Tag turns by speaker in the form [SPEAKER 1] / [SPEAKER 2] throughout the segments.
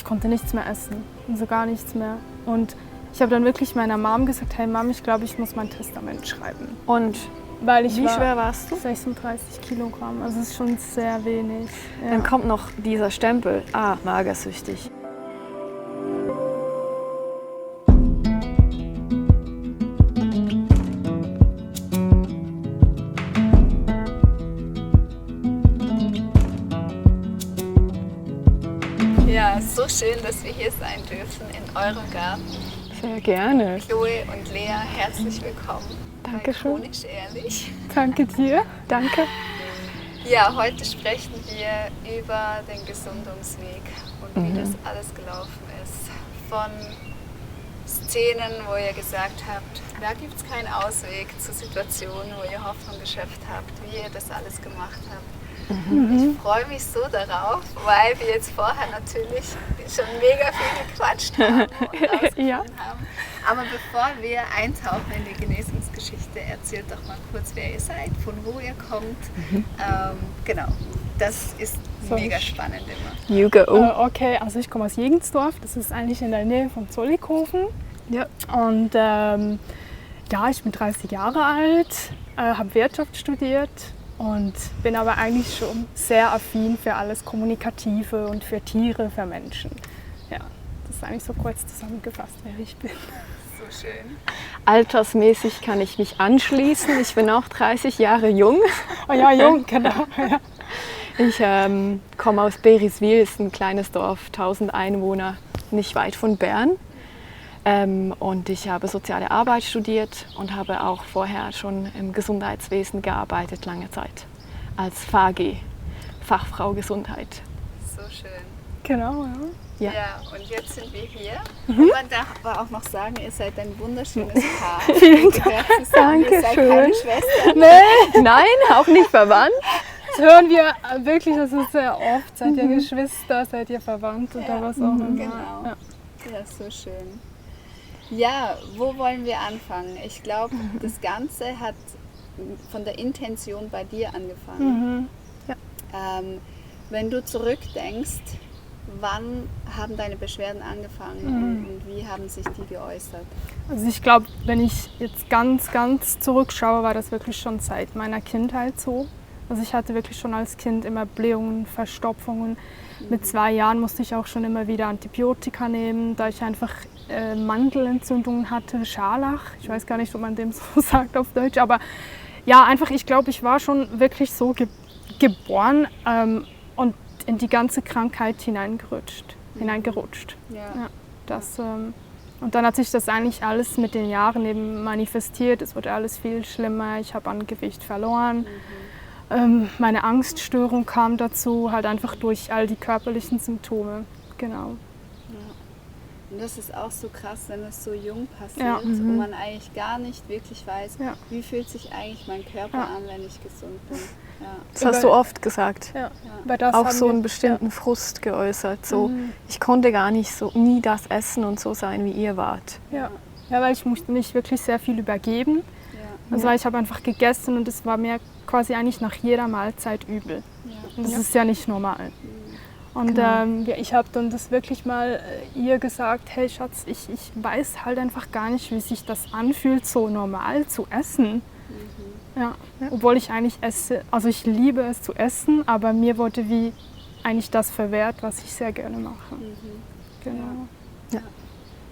[SPEAKER 1] konnte nichts mehr essen, also gar nichts mehr. Und ich habe dann wirklich meiner Mom gesagt, hey Mom, ich glaube, ich muss mein Testament schreiben.
[SPEAKER 2] Und
[SPEAKER 1] Weil ich
[SPEAKER 2] wie schwer warst du?
[SPEAKER 1] 36 Kilogramm, also es ist schon sehr wenig. Ja.
[SPEAKER 2] Dann kommt noch dieser Stempel, magersüchtig.
[SPEAKER 3] Ja, so schön, dass wir hier sein dürfen in eurem Garten.
[SPEAKER 2] Sehr gerne.
[SPEAKER 3] Chloe und Lea, herzlich willkommen.
[SPEAKER 2] Dankeschön.
[SPEAKER 3] Chronisch ehrlich.
[SPEAKER 1] Danke dir.
[SPEAKER 2] Danke.
[SPEAKER 3] Ja, heute sprechen wir über den Gesundungsweg und wie das alles gelaufen ist. Von Szenen, wo ihr gesagt habt, da gibt es keinen Ausweg, zu Situationen, wo ihr Hoffnung geschöpft habt, wie ihr das alles gemacht habt. Ich freue mich so darauf, weil wir jetzt vorher natürlich schon mega viel gequatscht haben und rausgefunden haben. Aber bevor wir eintauchen in die Genesungsgeschichte, erzählt doch mal kurz, wer ihr seid, von wo ihr kommt. Genau, das ist mega spannend immer.
[SPEAKER 2] You go.
[SPEAKER 1] Okay, also ich komme aus Jegensdorf, das ist eigentlich in der Nähe von Zollikofen.
[SPEAKER 2] Ja.
[SPEAKER 1] Und ich bin 30 Jahre alt, habe Wirtschaft studiert. Und bin aber eigentlich schon sehr affin für alles Kommunikative und für Tiere, für Menschen. Ja, das ist eigentlich so kurz zusammengefasst, wer ich bin.
[SPEAKER 3] So schön.
[SPEAKER 2] Altersmäßig kann ich mich anschließen. Ich bin auch 30 Jahre jung.
[SPEAKER 1] Oh ja, jung, genau. Ja.
[SPEAKER 2] Ich komme aus Beriswil, ist ein kleines Dorf, 1000 Einwohner, nicht weit von Bern. Und ich habe soziale Arbeit studiert und habe auch vorher schon im Gesundheitswesen gearbeitet, lange Zeit, als FAG, Fachfrau Gesundheit.
[SPEAKER 3] So schön.
[SPEAKER 1] Genau, ja.
[SPEAKER 3] Ja, und jetzt sind wir hier. Und man darf aber auch noch sagen, ihr seid ein wunderschönes Paar.
[SPEAKER 1] Vielen Dank.
[SPEAKER 2] Danke
[SPEAKER 3] Ihr seid
[SPEAKER 2] schön.
[SPEAKER 3] keine Schwestern.
[SPEAKER 2] Nee, nein, auch nicht verwandt.
[SPEAKER 1] Das hören wir wirklich, das ist sehr oft. Seid ihr Geschwister, seid ihr verwandt oder was auch immer.
[SPEAKER 3] Genau.
[SPEAKER 1] Ja.
[SPEAKER 3] Ja, so schön. Ja, wo wollen wir anfangen? Ich glaube, das Ganze hat von der Intention bei dir angefangen. Wenn du zurückdenkst, wann haben deine Beschwerden angefangen und wie haben sich die geäußert?
[SPEAKER 1] Also ich glaube, wenn ich jetzt ganz zurückschaue, war das wirklich schon seit meiner Kindheit so. Also ich hatte wirklich schon als Kind immer Blähungen, Verstopfungen. Mit 2 Jahren musste ich auch schon immer wieder Antibiotika nehmen, da ich einfach Mandelentzündungen hatte, Scharlach. Ich weiß gar nicht, ob man dem so sagt auf Deutsch, aber ja, einfach, ich glaube, ich war schon wirklich so geboren und in die ganze Krankheit hineingerutscht.
[SPEAKER 3] Ja.
[SPEAKER 1] Und dann hat sich das eigentlich alles mit den Jahren eben manifestiert. Es wurde alles viel schlimmer. Ich habe an Gewicht verloren. Meine Angststörung kam dazu, halt einfach durch all die körperlichen Symptome. Genau.
[SPEAKER 3] Und das ist auch so krass, wenn es so jung passiert und man eigentlich gar nicht wirklich weiß, wie fühlt sich eigentlich mein Körper an, wenn ich gesund bin. Ja.
[SPEAKER 2] Das hast du oft gesagt.
[SPEAKER 1] Ja.
[SPEAKER 2] Auch so einen bestimmten Frust geäußert. So, ich konnte gar nicht nie das essen und so sein, wie ihr wart.
[SPEAKER 1] Ja, weil ich musste mich wirklich sehr viel übergeben.
[SPEAKER 3] Ja.
[SPEAKER 1] Also ich habe einfach gegessen und es war mir quasi eigentlich nach jeder Mahlzeit übel.
[SPEAKER 3] Ja.
[SPEAKER 1] Und das ist ja nicht normal. Und ich habe dann das wirklich mal ihr gesagt, hey Schatz, ich weiß halt einfach gar nicht, wie sich das anfühlt, so normal zu essen. Ja. Obwohl ich eigentlich esse, also ich liebe es zu essen, aber mir wurde wie eigentlich das verwehrt, was ich sehr gerne mache. Genau.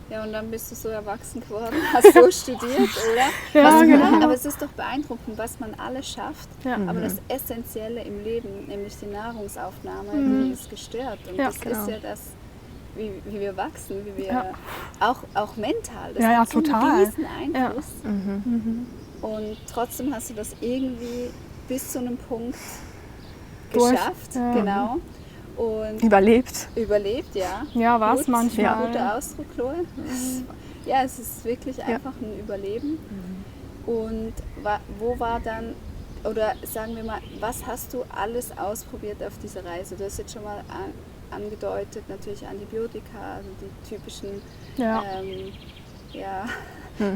[SPEAKER 3] Ja, und dann bist du so erwachsen geworden, hast so studiert, oder?
[SPEAKER 1] Ja, genau.
[SPEAKER 3] Aber es ist doch beeindruckend, was man alles schafft.
[SPEAKER 1] Ja.
[SPEAKER 3] Aber das Essentielle im Leben, nämlich die Nahrungsaufnahme, die ist gestört. Und
[SPEAKER 1] Ja,
[SPEAKER 3] das
[SPEAKER 1] genau.
[SPEAKER 3] ist ja das, wie wir wachsen, wie wir auch mental. Das
[SPEAKER 1] Ja,
[SPEAKER 3] hat so
[SPEAKER 1] total.
[SPEAKER 3] einen riesen Einfluss. Und trotzdem hast du das irgendwie bis zu einem Punkt geschafft.
[SPEAKER 1] Ja.
[SPEAKER 3] Genau. Und
[SPEAKER 2] Überlebt.
[SPEAKER 3] überlebt, ja.
[SPEAKER 1] Ja, war es
[SPEAKER 3] Gut,
[SPEAKER 1] manchmal.
[SPEAKER 3] Guter Ausdruck, Chloe. Ja, es ist wirklich einfach ein Überleben. Und wo war dann, oder sagen wir mal, was hast du alles ausprobiert auf dieser Reise? Du hast jetzt schon mal angedeutet, natürlich Antibiotika, also die typischen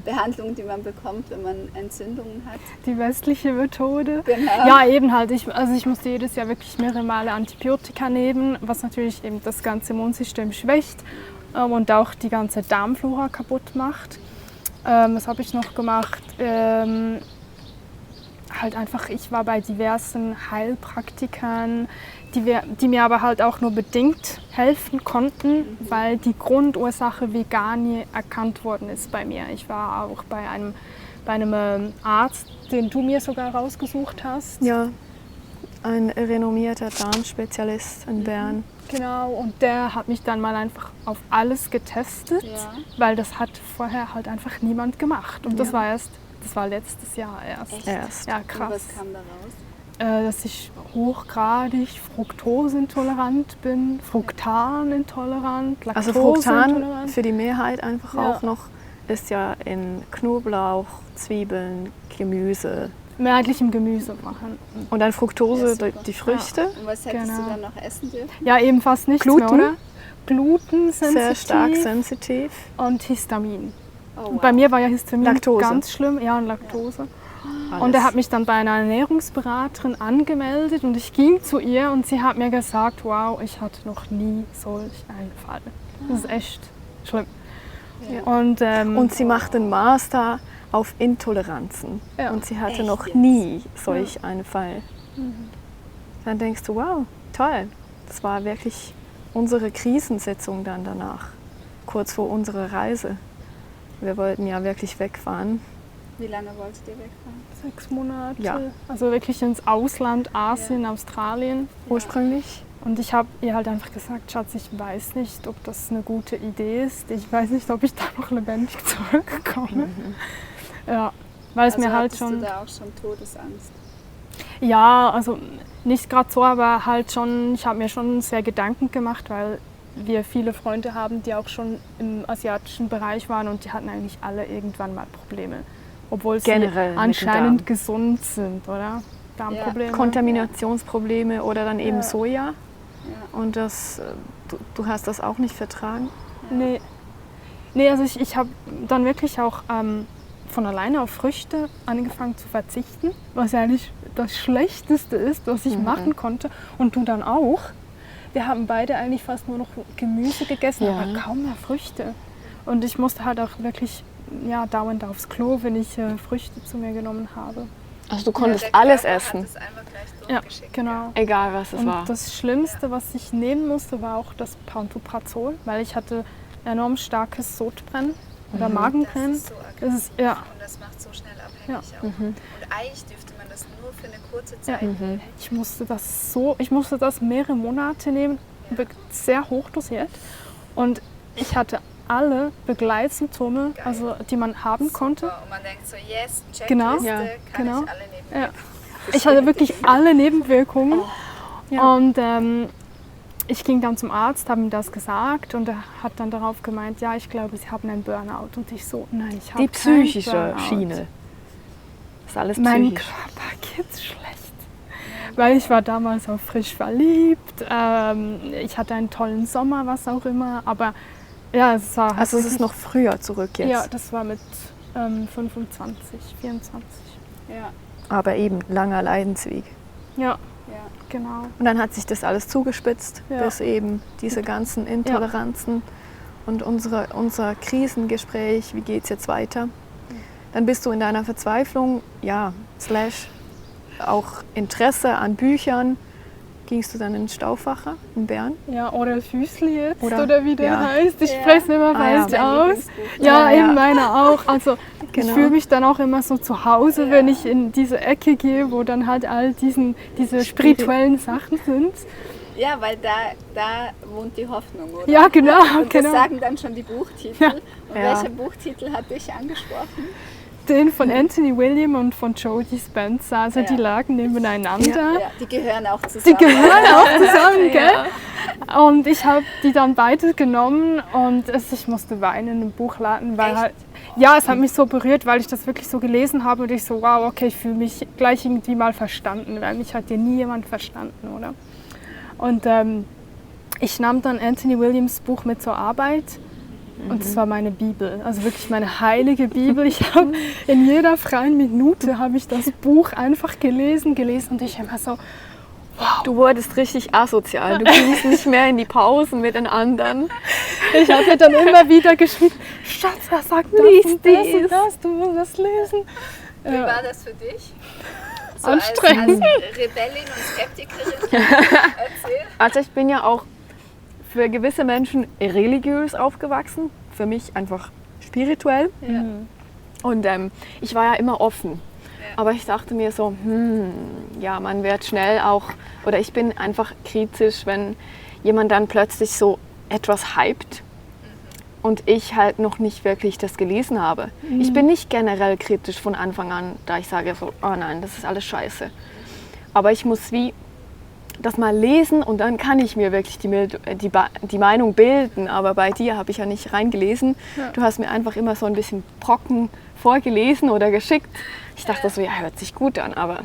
[SPEAKER 3] Behandlung, die man bekommt, wenn man Entzündungen hat.
[SPEAKER 1] Die westliche Methode.
[SPEAKER 3] Genau.
[SPEAKER 1] Ja, eben halt. Ich musste jedes Jahr wirklich mehrere Male Antibiotika nehmen, was natürlich eben das ganze Immunsystem schwächt und auch die ganze Darmflora kaputt macht. Was habe ich noch gemacht? Halt einfach, ich war bei diversen Heilpraktikern, die mir aber halt auch nur bedingt helfen konnten, weil die Grundursache vegan nie erkannt worden ist bei mir. Ich war auch bei einem Arzt, den du mir sogar rausgesucht hast.
[SPEAKER 2] Ja, ein renommierter Darmspezialist in Bern.
[SPEAKER 1] Genau, und der hat mich dann mal einfach auf alles getestet, weil das hat vorher halt einfach niemand gemacht. Und das war letztes Jahr erst. Ja, krass.
[SPEAKER 3] Und was kam da raus?
[SPEAKER 1] Dass ich hochgradig fruktoseintolerant bin, fruktanintolerant,
[SPEAKER 2] Also
[SPEAKER 1] laktoseintolerant.
[SPEAKER 2] Fruktan für die Mehrheit einfach auch noch ist ja in Knoblauch, Zwiebeln, Gemüse.
[SPEAKER 1] Merklich im Gemüse machen.
[SPEAKER 2] Und dann Fructose, die Früchte.
[SPEAKER 3] Und was hättest du dann noch essen dürfen?
[SPEAKER 1] Ja, eben fast nichts
[SPEAKER 2] Gluten.
[SPEAKER 1] mehr, oder? Glutensensitiv.
[SPEAKER 2] Sehr stark sensitiv.
[SPEAKER 1] Und Histamin.
[SPEAKER 3] Oh, wow.
[SPEAKER 1] Und bei mir war ja Histamin
[SPEAKER 2] Laktose.
[SPEAKER 1] ganz schlimm. Ja, und Laktose.
[SPEAKER 2] Alles.
[SPEAKER 1] Und er hat mich dann bei einer Ernährungsberaterin angemeldet und ich ging zu ihr und sie hat mir gesagt, wow, ich hatte noch nie solch einen Fall. Das ist echt schlimm.
[SPEAKER 3] Ja.
[SPEAKER 1] Und
[SPEAKER 2] sie macht einen Master auf Intoleranzen.
[SPEAKER 1] Ja.
[SPEAKER 2] Und sie hatte
[SPEAKER 3] Echt
[SPEAKER 2] noch
[SPEAKER 3] jetzt?
[SPEAKER 2] nie solch einen Fall. Dann denkst du, wow, toll. Das war wirklich unsere Krisensitzung dann danach, kurz vor unserer Reise. Wir wollten ja wirklich wegfahren.
[SPEAKER 3] Wie lange wolltet ihr wegfahren?
[SPEAKER 1] 6 Monate.
[SPEAKER 2] Ja.
[SPEAKER 1] Also wirklich ins Ausland, Asien, Australien.
[SPEAKER 2] Ursprünglich.
[SPEAKER 1] Und ich habe ihr halt einfach gesagt, Schatz, ich weiß nicht, ob das eine gute Idee ist. Ich weiß nicht, ob ich da noch lebendig zurückkomme. Ja, weil es mir halt schon...
[SPEAKER 3] Hattest du da auch schon Todesangst?
[SPEAKER 1] Ja, also nicht gerade so, aber halt schon, ich habe mir schon sehr Gedanken gemacht, weil wir viele Freunde haben, die auch schon im asiatischen Bereich waren und die hatten eigentlich alle irgendwann mal Probleme. Obwohl sie
[SPEAKER 2] Generell mit dem
[SPEAKER 1] anscheinend
[SPEAKER 2] Darm.
[SPEAKER 1] gesund sind, oder? Darmprobleme.
[SPEAKER 2] Kontaminationsprobleme oder dann eben
[SPEAKER 1] Ja.
[SPEAKER 2] Soja.
[SPEAKER 3] Ja.
[SPEAKER 2] Und du hast das auch nicht vertragen?
[SPEAKER 1] Nee, also ich habe dann wirklich auch von alleine auf Früchte angefangen zu verzichten, was ja eigentlich das Schlechteste ist, was ich machen konnte. Und du dann auch. Wir haben beide eigentlich fast nur noch Gemüse gegessen,
[SPEAKER 2] Ja.
[SPEAKER 1] aber kaum mehr Früchte. Und ich musste halt auch wirklich dauernd aufs Klo, wenn ich Früchte zu mir genommen habe.
[SPEAKER 2] Also du konntest
[SPEAKER 3] Der
[SPEAKER 2] alles
[SPEAKER 3] Körper
[SPEAKER 2] essen,
[SPEAKER 3] Hat es einfach gleich
[SPEAKER 1] Ja,
[SPEAKER 3] durchgeschickt.
[SPEAKER 1] genau.
[SPEAKER 2] egal was es
[SPEAKER 1] Und
[SPEAKER 2] war.
[SPEAKER 1] das Schlimmste, was ich nehmen musste, war auch das Pantoprazol, weil ich hatte enorm starkes Sodbrennen oder Magenbrennen.
[SPEAKER 3] Das ist so aggressiv
[SPEAKER 1] Das ist, ja,
[SPEAKER 3] und das macht so schnell abhängig auch. Und eigentlich dürfte man das nur für eine kurze Zeit nehmen.
[SPEAKER 1] ich musste das mehrere Monate nehmen, sehr hoch dosiert. Und ich hatte alle Begleitsymptome, also die man haben konnte.
[SPEAKER 3] Super. Und man denkt so, yes, Checkliste,
[SPEAKER 1] Genau.
[SPEAKER 2] Ja.
[SPEAKER 3] kann
[SPEAKER 1] Genau.
[SPEAKER 3] ich alle nehmen.
[SPEAKER 1] Ja. Ich hatte wirklich alle Nebenwirkungen.
[SPEAKER 2] Ja.
[SPEAKER 1] Und ich ging dann zum Arzt, habe ihm das gesagt und er hat dann darauf gemeint, ja, ich glaube, Sie haben einen Burnout. Und ich so, nein, ich habe
[SPEAKER 2] Die
[SPEAKER 1] keinen
[SPEAKER 2] psychische
[SPEAKER 1] Burnout.
[SPEAKER 2] Schiene. Das ist alles
[SPEAKER 1] Mein
[SPEAKER 2] psychisch.
[SPEAKER 1] Körper geht's schlecht. Weil ich war damals auch frisch verliebt. Ich hatte einen tollen Sommer, was auch immer. Aber ja, es war halt
[SPEAKER 2] Also es ist
[SPEAKER 1] wirklich-
[SPEAKER 2] noch früher zurück jetzt.
[SPEAKER 1] Ja, das war mit 25, 24.
[SPEAKER 3] Ja,
[SPEAKER 2] Aber eben langer Leidensweg.
[SPEAKER 1] Ja,
[SPEAKER 3] ja.
[SPEAKER 1] genau.
[SPEAKER 2] Und dann hat sich das alles zugespitzt,
[SPEAKER 1] Ja.
[SPEAKER 2] bis eben diese ganzen Intoleranzen und unser Krisengespräch, wie geht es jetzt weiter? Dann bist du in deiner Verzweiflung, / auch Interesse an Büchern, gingst du dann in den Stauffacher in Bern?
[SPEAKER 1] Ja, oder Füßli jetzt,
[SPEAKER 2] Oder-
[SPEAKER 1] oder wie der
[SPEAKER 2] ja.
[SPEAKER 1] heißt. Ich
[SPEAKER 3] Ja.
[SPEAKER 1] spreche es nicht mehr
[SPEAKER 2] Ah, ja.
[SPEAKER 1] falsch
[SPEAKER 3] Mein
[SPEAKER 1] aus.
[SPEAKER 3] Lieblingsbuch.
[SPEAKER 1] Ja,
[SPEAKER 2] Ja, ja.
[SPEAKER 1] eben meiner auch. Also ich
[SPEAKER 2] Genau.
[SPEAKER 1] fühle mich dann auch immer so zu Hause, wenn ich in diese Ecke gehe, wo dann halt all diese spirituellen Sachen sind.
[SPEAKER 3] Ja, weil da wohnt die Hoffnung, oder?
[SPEAKER 1] Ja, genau.
[SPEAKER 3] Und
[SPEAKER 1] genau.
[SPEAKER 3] das sagen dann schon die Buchtitel.
[SPEAKER 1] Ja.
[SPEAKER 3] Und
[SPEAKER 2] Ja.
[SPEAKER 3] welcher Buchtitel hat dich angesprochen?
[SPEAKER 1] Den von Anthony William und von Jodie Spencer. Also
[SPEAKER 3] Ja.
[SPEAKER 1] die lagen nebeneinander.
[SPEAKER 3] Ja, die gehören auch zusammen.
[SPEAKER 1] Die gehören auch zusammen, gell? Und ich habe die dann beide genommen und ich musste weinen im Buchladen, weil
[SPEAKER 3] Echt?
[SPEAKER 1] halt, ja, es hat mich so berührt, weil ich das wirklich so gelesen habe und ich so, wow, okay, ich fühle mich gleich irgendwie mal verstanden, weil mich hat ja nie jemand verstanden, oder? Und ich nahm dann Anthony Williams Buch mit zur Arbeit Und das war meine Bibel, also wirklich meine heilige Bibel. Ich habe in jeder freien Minute habe ich das Buch einfach gelesen und ich immer so, wow.
[SPEAKER 2] Du wurdest richtig asozial, du gingst nicht mehr in die Pausen mit den anderen.
[SPEAKER 1] Ich habe dann immer wieder geschrieben, Schatz, er sagt das
[SPEAKER 2] Lies
[SPEAKER 1] und das
[SPEAKER 2] dies.
[SPEAKER 1] und das, du musst das lesen.
[SPEAKER 3] Wie war das für dich? So
[SPEAKER 1] Anstrengend.
[SPEAKER 3] Als Rebellin und Skeptikerin? Erzähl.
[SPEAKER 2] Also ich bin ja auch für gewisse Menschen religiös aufgewachsen, für mich einfach spirituell.
[SPEAKER 3] Ja.
[SPEAKER 2] Und ich war ja immer offen.
[SPEAKER 3] Ja.
[SPEAKER 2] Aber ich dachte mir so, ja, man wird schnell auch, oder ich bin einfach kritisch, wenn jemand dann plötzlich so etwas hypt und ich halt noch nicht wirklich das gelesen habe. Ich bin nicht generell kritisch von Anfang an, da ich sage so, oh nein, das ist alles scheiße. Aber ich muss wie das mal lesen und dann kann ich mir wirklich die Meinung bilden. Aber bei dir habe ich ja nicht reingelesen.
[SPEAKER 1] Ja.
[SPEAKER 2] Du hast mir einfach immer so ein bisschen brocken vorgelesen oder geschickt. Ich dachte so, ja, hört sich gut an, aber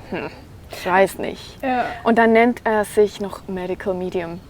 [SPEAKER 2] ich weiß nicht.
[SPEAKER 1] Ja.
[SPEAKER 2] Und dann nennt er sich noch Medical Medium.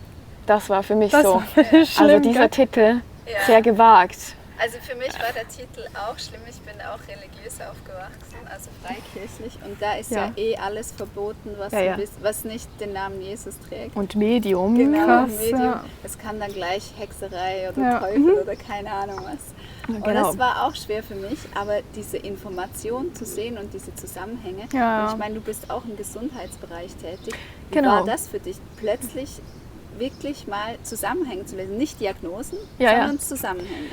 [SPEAKER 2] Das war für mich
[SPEAKER 1] Das
[SPEAKER 2] so,
[SPEAKER 1] war schlimm,
[SPEAKER 2] also dieser
[SPEAKER 1] gell?
[SPEAKER 2] Titel,
[SPEAKER 3] Ja.
[SPEAKER 2] sehr gewagt.
[SPEAKER 3] Also für mich war der Titel auch schlimm. Ich bin auch religiös aufgewachsen, also freikirchlich. Und da ist ja, alles verboten, was,
[SPEAKER 2] Ja.
[SPEAKER 3] was nicht den Namen Jesus trägt.
[SPEAKER 2] Und Medium.
[SPEAKER 3] Genau,
[SPEAKER 1] Krass,
[SPEAKER 3] Medium.
[SPEAKER 1] ja.
[SPEAKER 3] Es kann dann gleich Hexerei oder
[SPEAKER 1] Ja.
[SPEAKER 3] Teufel oder keine Ahnung was.
[SPEAKER 2] Ja,
[SPEAKER 3] Und
[SPEAKER 2] genau.
[SPEAKER 3] das war auch schwer für mich, aber diese Information zu sehen und diese Zusammenhänge.
[SPEAKER 1] Ja.
[SPEAKER 3] Und ich meine, du bist auch im Gesundheitsbereich tätig. Wie
[SPEAKER 2] Genau.
[SPEAKER 3] war das für dich, plötzlich wirklich mal Zusammenhänge zu lesen? Nicht Diagnosen,
[SPEAKER 2] Ja, ja.
[SPEAKER 3] sondern Zusammenhänge.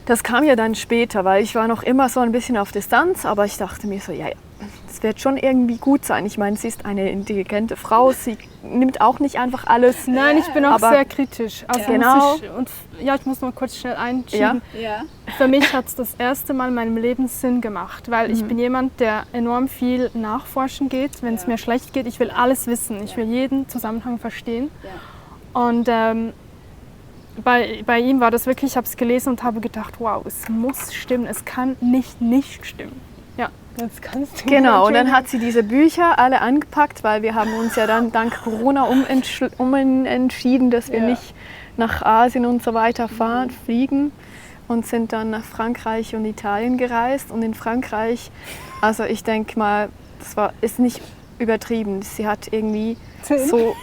[SPEAKER 2] Das kam ja dann später, weil ich war noch immer so ein bisschen auf Distanz, aber ich dachte mir so, ja, das wird schon irgendwie gut sein. Ich meine, sie ist eine intelligente Frau, sie nimmt auch nicht einfach alles.
[SPEAKER 1] Nein, ich bin auch
[SPEAKER 2] Aber-
[SPEAKER 1] sehr kritisch. Also
[SPEAKER 2] Genau.
[SPEAKER 1] ich muss noch kurz schnell einschieben.
[SPEAKER 3] Ja.
[SPEAKER 1] Für mich hat es das erste Mal in meinem Leben Sinn gemacht, weil ich bin jemand, der enorm viel nachforschen geht. Wenn es
[SPEAKER 3] Ja.
[SPEAKER 1] mir schlecht geht, ich will alles wissen. Ich will jeden Zusammenhang verstehen.
[SPEAKER 3] Ja.
[SPEAKER 1] Und bei ihm war das wirklich, ich habe es gelesen und habe gedacht, wow, es muss stimmen, es kann nicht stimmen. Ja, jetzt kannst du.
[SPEAKER 2] Genau, und dann hat sie diese Bücher alle angepackt, weil wir haben uns ja dann dank Corona umentschieden, dass wir
[SPEAKER 3] Ja.
[SPEAKER 2] nicht nach Asien und so weiter fliegen und sind dann nach Frankreich und Italien gereist. Und in Frankreich, also ich denke mal, ist nicht übertrieben. Sie hat irgendwie
[SPEAKER 1] 10.
[SPEAKER 2] so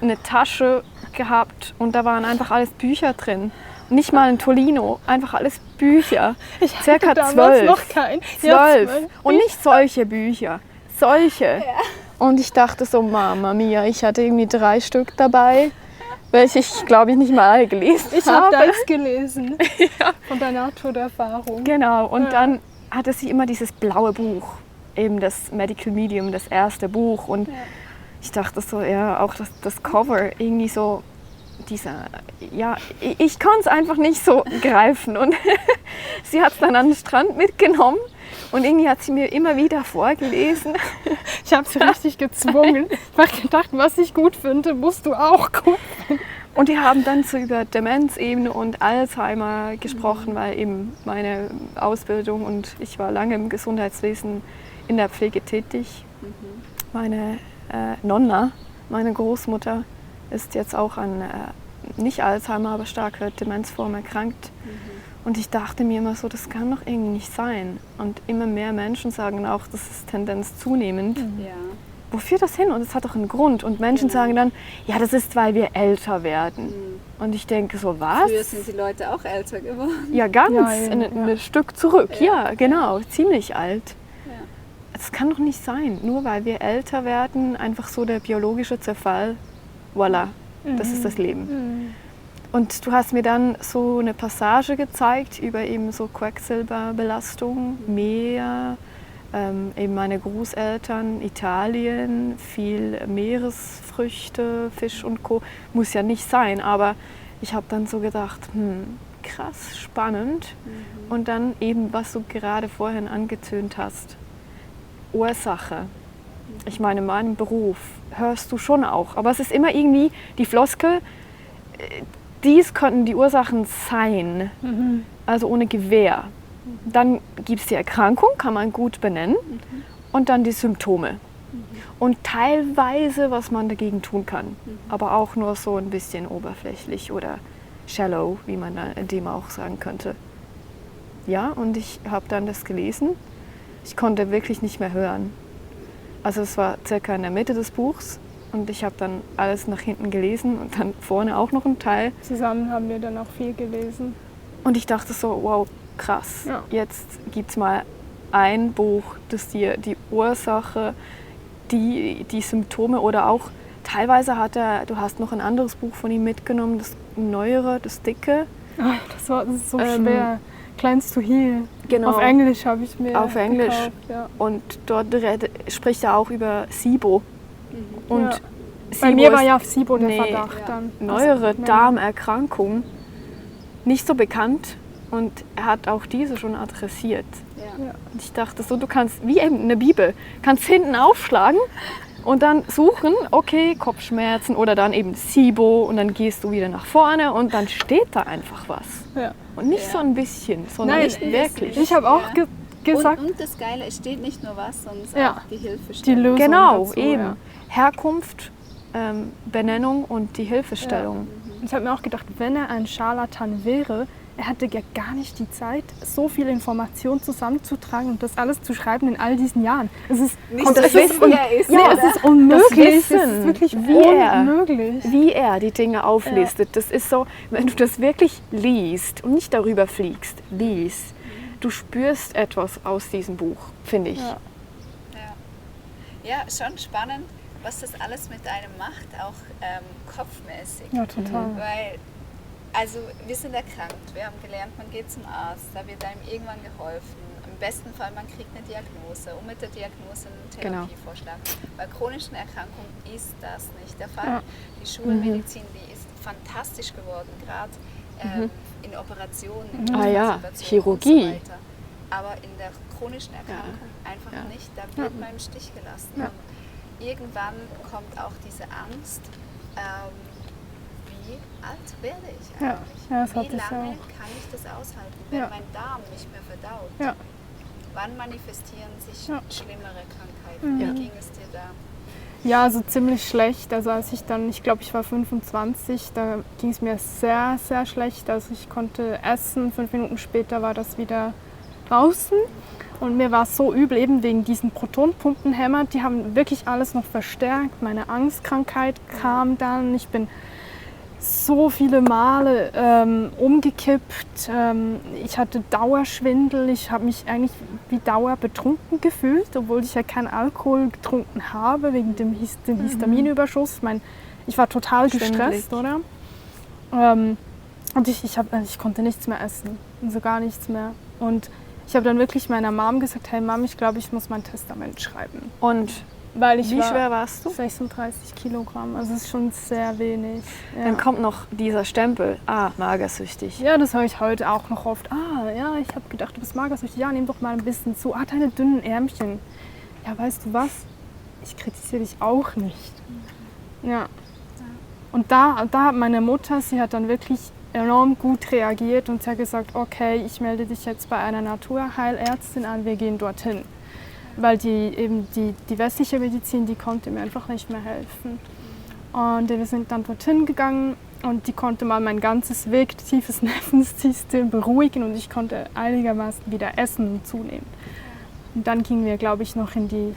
[SPEAKER 2] eine Tasche gehabt und da waren einfach alles Bücher drin. Nicht mal ein Tolino, einfach alles Bücher.
[SPEAKER 1] Ich hatte
[SPEAKER 2] Circa
[SPEAKER 1] damals
[SPEAKER 2] 12.
[SPEAKER 1] noch kein. Ja,
[SPEAKER 2] 12. Und nicht solche Bücher, solche. Und ich dachte so, Mama mia, ich hatte irgendwie 3 Stück dabei, welche ich glaube ich nicht mal alle gelesen
[SPEAKER 1] Ich habe
[SPEAKER 2] habe.
[SPEAKER 1] deins gelesen. Von der Nahtoderfahrung.
[SPEAKER 2] Genau, und
[SPEAKER 1] Ja.
[SPEAKER 2] dann hatte sie immer dieses blaue Buch, eben das Medical Medium, das erste Buch. Und ich dachte so, ja, auch das Cover, irgendwie so dieser, ja, ich konnte es einfach nicht so greifen. Und sie hat es dann an den Strand mitgenommen und irgendwie hat sie mir immer wieder vorgelesen.
[SPEAKER 1] Ich habe sie richtig gezwungen. Ich habe gedacht, was ich gut finde, musst du auch gut finden.
[SPEAKER 2] Und die haben dann so über Demenzebene und Alzheimer gesprochen, weil eben meine Ausbildung und ich war lange im Gesundheitswesen in der Pflege tätig. Meine Nonna, meine Großmutter, ist jetzt auch an nicht Alzheimer, aber starke Demenzform erkrankt. Und ich dachte mir immer so, das kann doch irgendwie nicht sein. Und immer mehr Menschen sagen auch, das ist Tendenz zunehmend.
[SPEAKER 3] Ja.
[SPEAKER 2] Wo führt das hin? Und es hat doch einen Grund. Und Menschen sagen dann, ja, das ist, weil wir älter werden. Und ich denke so, was?
[SPEAKER 3] Früher sind die Leute auch älter geworden.
[SPEAKER 2] Ja, ganz,
[SPEAKER 1] Ja, ja,
[SPEAKER 2] ein Stück zurück.
[SPEAKER 3] Ja.
[SPEAKER 2] Ja, genau, ziemlich alt.
[SPEAKER 3] Ja.
[SPEAKER 2] Das kann doch nicht sein. Nur weil wir älter werden, einfach so der biologische Zerfall. Voilà, das ist das Leben. Und du hast mir dann so eine Passage gezeigt über eben so Quecksilberbelastung, Meer, eben meine Großeltern, Italien, viel Meeresfrüchte, Fisch und Co. Muss ja nicht sein, aber ich habe dann so gedacht, krass, spannend. Und dann eben, was du gerade vorhin angetönt hast, Ursache. Ich meine, in meinem Beruf hörst du schon auch, aber es ist immer irgendwie die Floskel, dies könnten die Ursachen sein, also ohne Gewähr. Dann gibt es die Erkrankung, kann man gut benennen, und dann die Symptome. Und teilweise, was man dagegen tun kann, aber auch nur so ein bisschen oberflächlich oder shallow, wie man dem auch sagen könnte. Ja, und ich habe dann das gelesen. Ich konnte wirklich nicht mehr hören. Also es war circa in der Mitte des Buchs und ich habe dann alles nach hinten gelesen und dann vorne auch noch ein Teil.
[SPEAKER 1] Zusammen haben wir dann auch viel gelesen.
[SPEAKER 2] Und ich dachte so, wow, krass,
[SPEAKER 1] Ja.
[SPEAKER 2] jetzt gibt es mal ein Buch, das dir die Ursache, die Symptome oder auch teilweise du hast noch ein anderes Buch von ihm mitgenommen, das neuere, das dicke.
[SPEAKER 1] Das ist so schwer. Kleins to Heal.
[SPEAKER 2] Genau.
[SPEAKER 1] Auf Englisch habe ich mir
[SPEAKER 2] Auf Englisch.
[SPEAKER 1] gekauft, ja.
[SPEAKER 2] Und dort spricht er auch über SIBO. Und
[SPEAKER 1] Ja.
[SPEAKER 2] SIBO
[SPEAKER 1] Bei mir war
[SPEAKER 2] ist
[SPEAKER 1] ja auf SIBO der
[SPEAKER 2] Nee.
[SPEAKER 1] Verdacht
[SPEAKER 3] Ja.
[SPEAKER 1] dann.
[SPEAKER 2] neuere
[SPEAKER 1] Also,
[SPEAKER 2] Darmerkrankung, nicht so bekannt und er hat auch diese schon adressiert.
[SPEAKER 3] Ja.
[SPEAKER 1] Ja.
[SPEAKER 2] Und ich dachte so, du kannst, wie eben eine Bibel, kannst hinten aufschlagen und dann suchen, okay, Kopfschmerzen oder dann eben SIBO und dann gehst du wieder nach vorne und dann steht da einfach was.
[SPEAKER 1] Ja.
[SPEAKER 2] Und nicht
[SPEAKER 3] Ja.
[SPEAKER 2] so ein bisschen, sondern
[SPEAKER 1] Nein,
[SPEAKER 2] nicht wirklich.
[SPEAKER 1] Ich habe auch
[SPEAKER 3] Ja.
[SPEAKER 1] gesagt,
[SPEAKER 3] Und das Geile, es steht nicht nur was, sondern
[SPEAKER 1] Ja.
[SPEAKER 3] auch die
[SPEAKER 1] die
[SPEAKER 3] Hilfestellung.
[SPEAKER 1] Lösung
[SPEAKER 2] Genau,
[SPEAKER 1] dazu,
[SPEAKER 2] eben.
[SPEAKER 1] Ja.
[SPEAKER 2] Herkunft, Benennung und die Hilfestellung.
[SPEAKER 1] Ich habe mir auch gedacht, wenn er ein Scharlatan wäre, er hatte ja gar nicht die Zeit, so viel Information zusammenzutragen und das alles zu schreiben in all diesen Jahren. Es ist,
[SPEAKER 3] Nicht
[SPEAKER 2] Und
[SPEAKER 3] so,
[SPEAKER 2] das
[SPEAKER 3] dass
[SPEAKER 2] Wissen-
[SPEAKER 3] es er ist,
[SPEAKER 1] nee,
[SPEAKER 3] oder?
[SPEAKER 1] es ist unmöglich. Es
[SPEAKER 2] Wissen,
[SPEAKER 1] ist wirklich
[SPEAKER 2] wie er-
[SPEAKER 1] unmöglich.
[SPEAKER 2] Wie er die Dinge auflistet, das ist so, wenn du das wirklich liest und nicht darüber fliegst, liest, du spürst etwas aus diesem Buch, finde ich.
[SPEAKER 1] Ja.
[SPEAKER 3] Ja, schon spannend, was das alles mit einem macht, auch kopfmäßig.
[SPEAKER 1] Ja, total.
[SPEAKER 3] Weil, also wir sind erkrankt, wir haben gelernt, man geht zum Arzt, da wird einem irgendwann geholfen. Im besten Fall, man kriegt eine Diagnose und mit der Diagnose einen
[SPEAKER 2] Genau.
[SPEAKER 3] Therapievorschlag. Bei chronischen Erkrankungen ist das nicht der Fall.
[SPEAKER 1] Ja.
[SPEAKER 3] Die Schulmedizin, die ist fantastisch geworden, gerade in Operationen, in
[SPEAKER 2] Ah ja,
[SPEAKER 3] Transplantationen
[SPEAKER 2] Chirurgie.
[SPEAKER 3] und so weiter. Aber in der chronischen Erkrankung einfach
[SPEAKER 2] Ja.
[SPEAKER 3] nicht, da wird man im Stich gelassen.
[SPEAKER 1] Ja.
[SPEAKER 3] Und irgendwann kommt auch diese Angst, wie alt werde ich
[SPEAKER 1] Ja.
[SPEAKER 3] eigentlich?
[SPEAKER 1] Ja, das
[SPEAKER 3] wie
[SPEAKER 1] hatte ich
[SPEAKER 3] lange
[SPEAKER 1] auch.
[SPEAKER 3] kann ich das aushalten, wenn
[SPEAKER 1] Ja.
[SPEAKER 3] mein Darm nicht mehr verdaut?
[SPEAKER 1] Ja.
[SPEAKER 3] Wann manifestieren sich
[SPEAKER 1] Ja.
[SPEAKER 3] schlimmere Krankheiten?
[SPEAKER 2] Ja.
[SPEAKER 3] Wie ging es dir da?
[SPEAKER 1] Ja, also ziemlich schlecht. Also als ich dann, ich glaube, ich war 25, da ging es mir sehr, sehr schlecht. Also ich konnte essen, 5 Minuten später war das wieder draußen. Und mir war es so übel, eben wegen diesen Protonpumpenhämmer. Die haben wirklich alles noch verstärkt. Meine Angstkrankheit kam dann. Ich bin so viele Male umgekippt. Ich hatte Dauerschwindel. Ich habe mich eigentlich wie dauerbetrunken gefühlt, obwohl ich ja keinen Alkohol getrunken habe, wegen dem Histaminüberschuss. Ich war total gestresst, oder? Und ich konnte nichts mehr essen, also gar nichts mehr. Und ich habe dann wirklich meiner Mom gesagt, hey Mom, ich glaube, ich muss mein Testament schreiben.
[SPEAKER 2] Und
[SPEAKER 1] Weil ich
[SPEAKER 2] wie
[SPEAKER 1] war
[SPEAKER 2] schwer warst du?
[SPEAKER 1] 36 Kilogramm, also es ist schon sehr wenig. Ja.
[SPEAKER 2] Dann kommt noch dieser Stempel, magersüchtig.
[SPEAKER 1] Ja, das höre ich heute auch noch oft. Ja, ich habe gedacht, du bist magersüchtig. Ja, nimm doch mal ein bisschen zu. Deine dünnen Ärmchen. Ja, weißt du was? Ich kritisiere dich auch nicht. Ja. Und da hat meine Mutter, sie hat dann wirklich enorm gut reagiert und sie hat gesagt, okay, ich melde dich jetzt bei einer Naturheilärztin an, wir gehen dorthin. Weil die westliche Medizin, die konnte mir einfach nicht mehr helfen. Und wir sind dann dorthin gegangen und die konnte mal mein ganzes vegetatives Nervensystem beruhigen und ich konnte einigermaßen wieder essen und zunehmen. Und dann gingen wir, glaube ich, noch in die...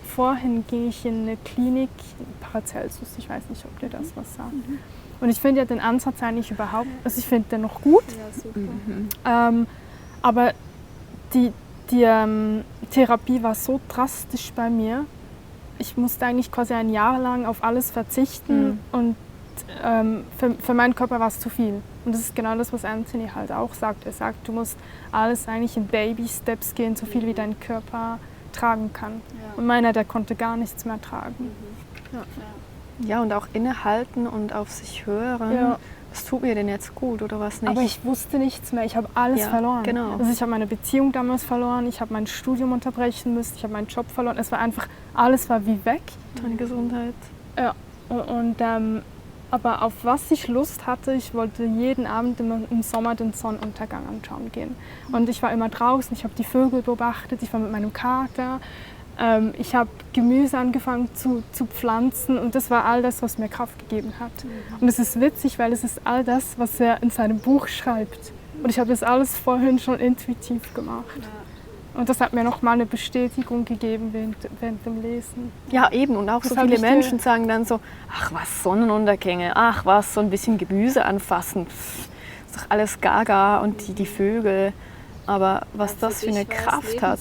[SPEAKER 1] vorhin ging ich in eine Klinik, Paracelsus, ich weiß nicht, ob dir das was sagt. Und ich finde ja den Ansatz eigentlich überhaupt, also ich finde den noch gut,
[SPEAKER 3] Ja, super.
[SPEAKER 1] aber die Therapie war so drastisch bei mir. Ich musste eigentlich quasi ein Jahr lang auf alles verzichten und für meinen Körper war es zu viel. Und das ist genau das, was Anthony halt auch sagt. Er sagt, du musst alles eigentlich in Baby-Steps gehen, so viel wie dein Körper tragen kann.
[SPEAKER 3] Ja.
[SPEAKER 1] Und meiner, der konnte gar nichts mehr tragen.
[SPEAKER 2] Ja, und auch innehalten und auf sich hören.
[SPEAKER 1] Ja.
[SPEAKER 2] Was tut mir denn jetzt gut oder was nicht?
[SPEAKER 1] Aber ich wusste nichts mehr. Ich habe alles
[SPEAKER 2] Ja,
[SPEAKER 1] verloren.
[SPEAKER 2] genau.
[SPEAKER 1] Also ich habe meine Beziehung damals verloren, ich habe mein Studium unterbrechen müssen, ich habe meinen Job verloren. Es war einfach, alles war wie weg.
[SPEAKER 2] Deine Gesundheit.
[SPEAKER 1] Ja. Aber auf was ich Lust hatte, ich wollte jeden Abend im Sommer den Sonnenuntergang anschauen gehen. Und ich war immer draußen, ich habe die Vögel beobachtet, ich war mit meinem Kater Ich habe Gemüse angefangen zu pflanzen und das war all das, was mir Kraft gegeben hat. Und es ist witzig, weil es ist all das, was er in seinem Buch schreibt. Und ich habe das alles vorhin schon intuitiv gemacht. Und das hat mir nochmal eine Bestätigung gegeben während dem Lesen.
[SPEAKER 2] Ja, eben. Und auch
[SPEAKER 1] Das
[SPEAKER 2] so
[SPEAKER 1] hab
[SPEAKER 2] viele
[SPEAKER 1] ich dir-
[SPEAKER 2] Menschen sagen dann so, ach was, Sonnenuntergänge, ach was, so ein bisschen Gemüse anfassen, pff, ist doch alles gaga und die Vögel. Aber was das für eine Kraft hat.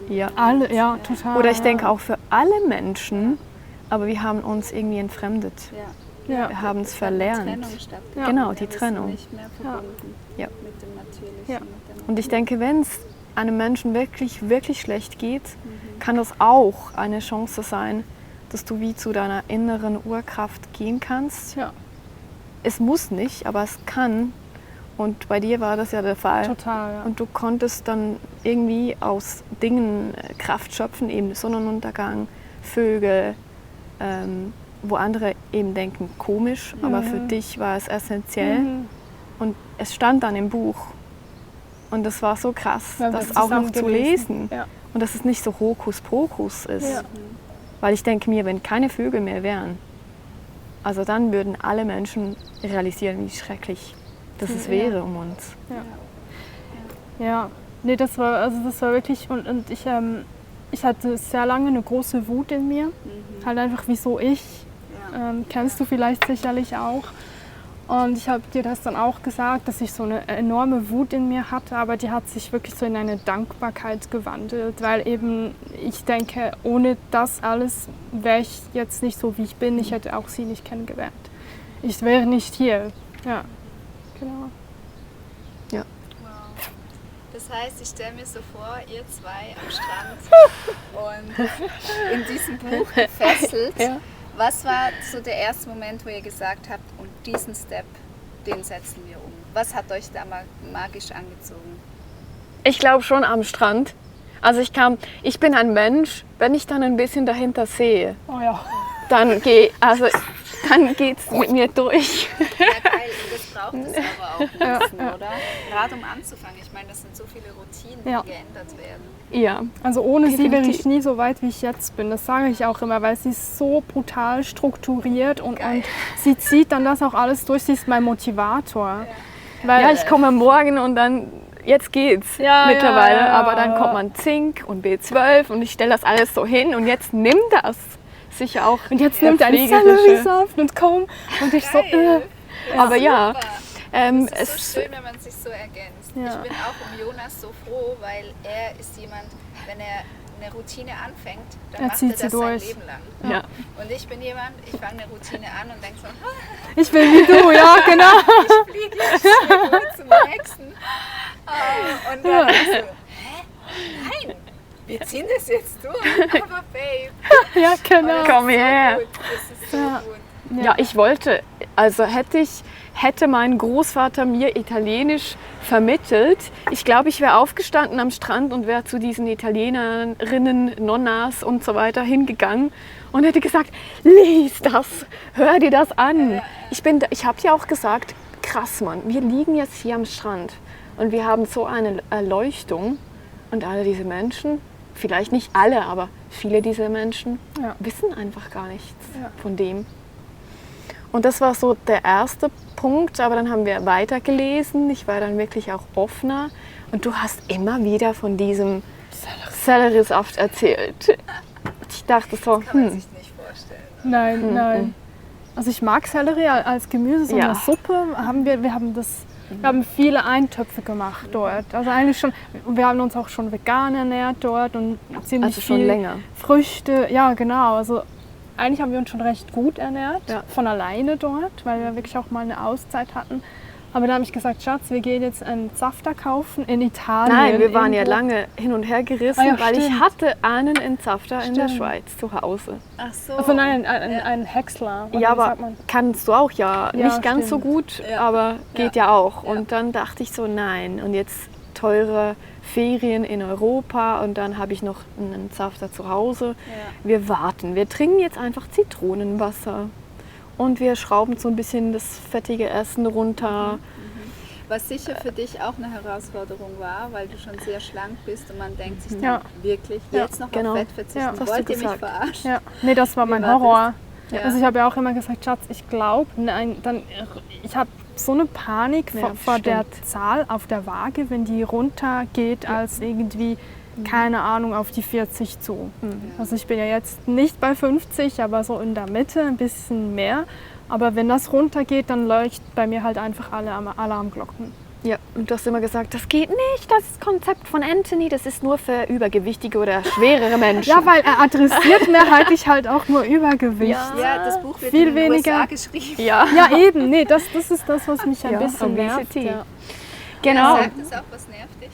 [SPEAKER 2] Ja.
[SPEAKER 1] Alle, ja, total.
[SPEAKER 2] Oder ich denke auch für alle Menschen, aber wir haben uns irgendwie entfremdet.
[SPEAKER 1] Ja.
[SPEAKER 2] Wir haben es verlernt.
[SPEAKER 3] Trennung stattfindet.
[SPEAKER 2] Genau,
[SPEAKER 3] Wir
[SPEAKER 2] die
[SPEAKER 3] sind
[SPEAKER 2] Trennung.
[SPEAKER 3] nicht mehr verbunden
[SPEAKER 2] Ja.
[SPEAKER 3] mit dem Natürlichen.
[SPEAKER 1] Ja.
[SPEAKER 3] Mit dem
[SPEAKER 2] Und ich denke, wenn es einem Menschen wirklich, wirklich schlecht geht, kann das auch eine Chance sein, dass du wie zu deiner inneren Urkraft gehen kannst.
[SPEAKER 1] Ja,
[SPEAKER 2] Es muss nicht, aber es kann. Und bei dir war das ja der Fall.
[SPEAKER 1] total. Ja.
[SPEAKER 2] Und du konntest dann irgendwie aus Dingen Kraft schöpfen, eben Sonnenuntergang, Vögel, wo andere eben denken, komisch, aber für dich war es essentiell. Und es stand dann im Buch. Und das war so krass,
[SPEAKER 1] Wir haben
[SPEAKER 2] das
[SPEAKER 1] das
[SPEAKER 2] auch noch
[SPEAKER 1] zusammen
[SPEAKER 2] zu
[SPEAKER 1] gelesen.
[SPEAKER 2] lesen.
[SPEAKER 1] Ja.
[SPEAKER 2] Und dass es nicht so Hokuspokus ist.
[SPEAKER 1] Ja.
[SPEAKER 2] Weil ich denke mir, wenn keine Vögel mehr wären, also dann würden alle Menschen realisieren, wie schrecklich das wäre um uns.
[SPEAKER 1] Ja, nee, das war wirklich, und ich hatte sehr lange eine große Wut in mir, halt einfach wieso ich, kennst du vielleicht sicherlich auch. Und ich habe dir das dann auch gesagt, dass ich so eine enorme Wut in mir hatte, aber die hat sich wirklich so in eine Dankbarkeit gewandelt, weil eben ich denke, ohne das alles wäre ich jetzt nicht so, wie ich bin. Ich hätte auch sie nicht kennengelernt. Ich wäre nicht hier. Ja, genau.
[SPEAKER 2] Ja.
[SPEAKER 3] Wow. Das heißt, ich stelle mir so vor, ihr zwei am Strand und in diesem Buch gefesselt.
[SPEAKER 2] Ja.
[SPEAKER 3] Was war so der erste Moment, wo ihr gesagt habt, und diesen Step, den setzen wir um? Was hat euch da magisch angezogen?
[SPEAKER 2] Ich glaube schon am Strand. Also ich bin ein Mensch, wenn ich dann ein bisschen dahinter sehe,
[SPEAKER 1] Oh ja.
[SPEAKER 2] dann geht's mit mir durch.
[SPEAKER 3] Ja, geil, und das braucht es aber auch ein bisschen, oder? Gerade um anzufangen. Ich meine, das sind so viele Routinen, die
[SPEAKER 1] Ja.
[SPEAKER 3] geändert werden.
[SPEAKER 2] Ja.
[SPEAKER 1] Also ohne sie wäre
[SPEAKER 2] Definitiv.
[SPEAKER 1] ich nie so weit, wie ich jetzt bin. Das sage ich auch immer, weil sie ist so brutal strukturiert und sie zieht dann das auch alles durch. Sie ist mein Motivator. Weil,
[SPEAKER 2] Ja, ich komme morgen und dann, jetzt geht's
[SPEAKER 1] Ja,
[SPEAKER 2] mittlerweile,
[SPEAKER 1] ja, ja.
[SPEAKER 2] aber dann kommt man Zink und B12 und ich stelle das alles so hin und jetzt nimmt das sicher auch.
[SPEAKER 1] und jetzt
[SPEAKER 2] der
[SPEAKER 1] nimmt er einen
[SPEAKER 2] pflegerische-
[SPEAKER 1] Selleriesaft und komm. Und ich so,
[SPEAKER 3] Geil.
[SPEAKER 2] Aber ja,
[SPEAKER 3] Super. Es ist so schön, wenn man sich so ergänzt.
[SPEAKER 1] Ja.
[SPEAKER 3] Ich bin auch um Jonas so froh, weil er ist jemand, wenn er eine Routine anfängt, dann
[SPEAKER 1] Er
[SPEAKER 3] macht
[SPEAKER 1] zieht
[SPEAKER 3] er
[SPEAKER 1] sie
[SPEAKER 3] das sein
[SPEAKER 1] durch.
[SPEAKER 3] Leben lang.
[SPEAKER 2] ja.
[SPEAKER 3] Und ich bin jemand, ich fange eine Routine an und denke so,
[SPEAKER 1] ich will wie du, ja, genau.
[SPEAKER 3] ich fliege jetzt schnell gut zum nächsten. Und dann ich so, hä? Nein, wir ziehen das jetzt durch. Aber Babe,
[SPEAKER 1] Ja,
[SPEAKER 3] oh,
[SPEAKER 1] genau.
[SPEAKER 3] das
[SPEAKER 2] Komm
[SPEAKER 3] ist so
[SPEAKER 2] her.
[SPEAKER 3] gut. Das ist so
[SPEAKER 1] Ja.
[SPEAKER 3] gut.
[SPEAKER 2] Ja, ich wollte, also hätte mein Großvater mir Italienisch vermittelt, ich glaube, ich wäre aufgestanden am Strand und wäre zu diesen Italienerinnen, Nonnas und so weiter hingegangen und hätte gesagt, lies das, hör dir das an. Ich habe ja auch gesagt, krass Mann, wir liegen jetzt hier am Strand und wir haben so eine Erleuchtung und alle diese Menschen, vielleicht nicht alle, aber viele dieser Menschen
[SPEAKER 1] Ja.
[SPEAKER 2] wissen einfach gar nichts
[SPEAKER 1] Ja.
[SPEAKER 2] von dem. Und das war so der erste Punkt, aber dann haben wir weitergelesen. Ich war dann wirklich auch offener und du hast immer wieder von diesem Selleriesaft erzählt. Ich dachte so,
[SPEAKER 3] Kann man sich nicht vorstellen.
[SPEAKER 1] Nein, nein. Also ich mag Sellerie als Gemüse, so
[SPEAKER 2] Ja.
[SPEAKER 1] eine Suppe wir haben viele Eintöpfe gemacht dort. Also eigentlich schon, wir haben uns auch schon vegan ernährt dort und ziemlich
[SPEAKER 2] also schon
[SPEAKER 1] viel
[SPEAKER 2] länger.
[SPEAKER 1] Früchte. Ja, genau. Also eigentlich haben wir uns schon recht gut ernährt,
[SPEAKER 2] Ja.
[SPEAKER 1] von alleine dort, weil wir wirklich auch mal eine Auszeit hatten. Aber dann habe ich gesagt, Schatz, wir gehen jetzt einen Safter kaufen in Italien.
[SPEAKER 2] Nein, wir waren ja
[SPEAKER 1] irgendwo.
[SPEAKER 2] lange hin und her gerissen,
[SPEAKER 1] Ah ja,
[SPEAKER 2] weil ich
[SPEAKER 1] stimmt.
[SPEAKER 2] hatte einen Entsafter in der
[SPEAKER 1] Stimmt.
[SPEAKER 2] Schweiz zu Hause.
[SPEAKER 3] Ach so.
[SPEAKER 1] Also nein, ein Häcksler. oder
[SPEAKER 2] Ja,
[SPEAKER 1] wie
[SPEAKER 2] aber
[SPEAKER 1] sagt man?
[SPEAKER 2] kannst du auch ja.
[SPEAKER 1] Ja,
[SPEAKER 2] Nicht ganz so
[SPEAKER 1] stimmt.
[SPEAKER 2] gut,
[SPEAKER 3] Ja.
[SPEAKER 2] aber geht ja auch.
[SPEAKER 3] Ja.
[SPEAKER 2] Und dann dachte ich so, nein. Und jetzt teure Ferien in Europa und dann habe ich noch einen Safter zu Hause.
[SPEAKER 3] Ja.
[SPEAKER 2] Wir warten. Wir trinken jetzt einfach Zitronenwasser. Und wir schrauben so ein bisschen das fettige Essen runter.
[SPEAKER 3] Was sicher für dich auch eine Herausforderung war, weil du schon sehr schlank bist und man denkt sich dann
[SPEAKER 1] Ja.
[SPEAKER 3] wirklich,
[SPEAKER 1] Ja,
[SPEAKER 3] jetzt noch
[SPEAKER 2] genau.
[SPEAKER 3] auf Fett verzichten,
[SPEAKER 2] Ja, hast du
[SPEAKER 3] wollt ihr mich
[SPEAKER 2] gesagt.
[SPEAKER 3] verarschen?
[SPEAKER 1] Ja, nee, das war mein
[SPEAKER 3] Wie war das?
[SPEAKER 1] Horror.
[SPEAKER 3] Ja.
[SPEAKER 1] Also ich habe ja auch immer gesagt, Schatz, ich glaube, ich habe so eine Panik
[SPEAKER 2] Ja,
[SPEAKER 1] vor der
[SPEAKER 2] stimmt.
[SPEAKER 1] Zahl auf der Waage, wenn die runtergeht als irgendwie, keine Ahnung, auf die 40 zu. Also ich bin ja jetzt nicht bei 50, aber so in der Mitte, ein bisschen mehr. Aber wenn das runtergeht, dann leuchten bei mir halt einfach alle Alarmglocken.
[SPEAKER 2] Ja, und du hast immer gesagt, das geht nicht, das Konzept von Anthony, das ist nur für übergewichtige oder schwerere Menschen.
[SPEAKER 1] Ja, weil er adressiert mehrheitlich halt auch nur Übergewicht.
[SPEAKER 2] Ja.
[SPEAKER 3] Ja, das Buch wird
[SPEAKER 1] Viel
[SPEAKER 3] in den
[SPEAKER 1] weniger.
[SPEAKER 3] USA geschrieben.
[SPEAKER 2] Ja,
[SPEAKER 1] Ja, eben. Nee, das ist das, was mich ein
[SPEAKER 2] Ja,
[SPEAKER 1] bisschen nervt.
[SPEAKER 2] Obesity.
[SPEAKER 1] Ja.
[SPEAKER 2] genau.
[SPEAKER 3] Sagt es auch, was nervt dich?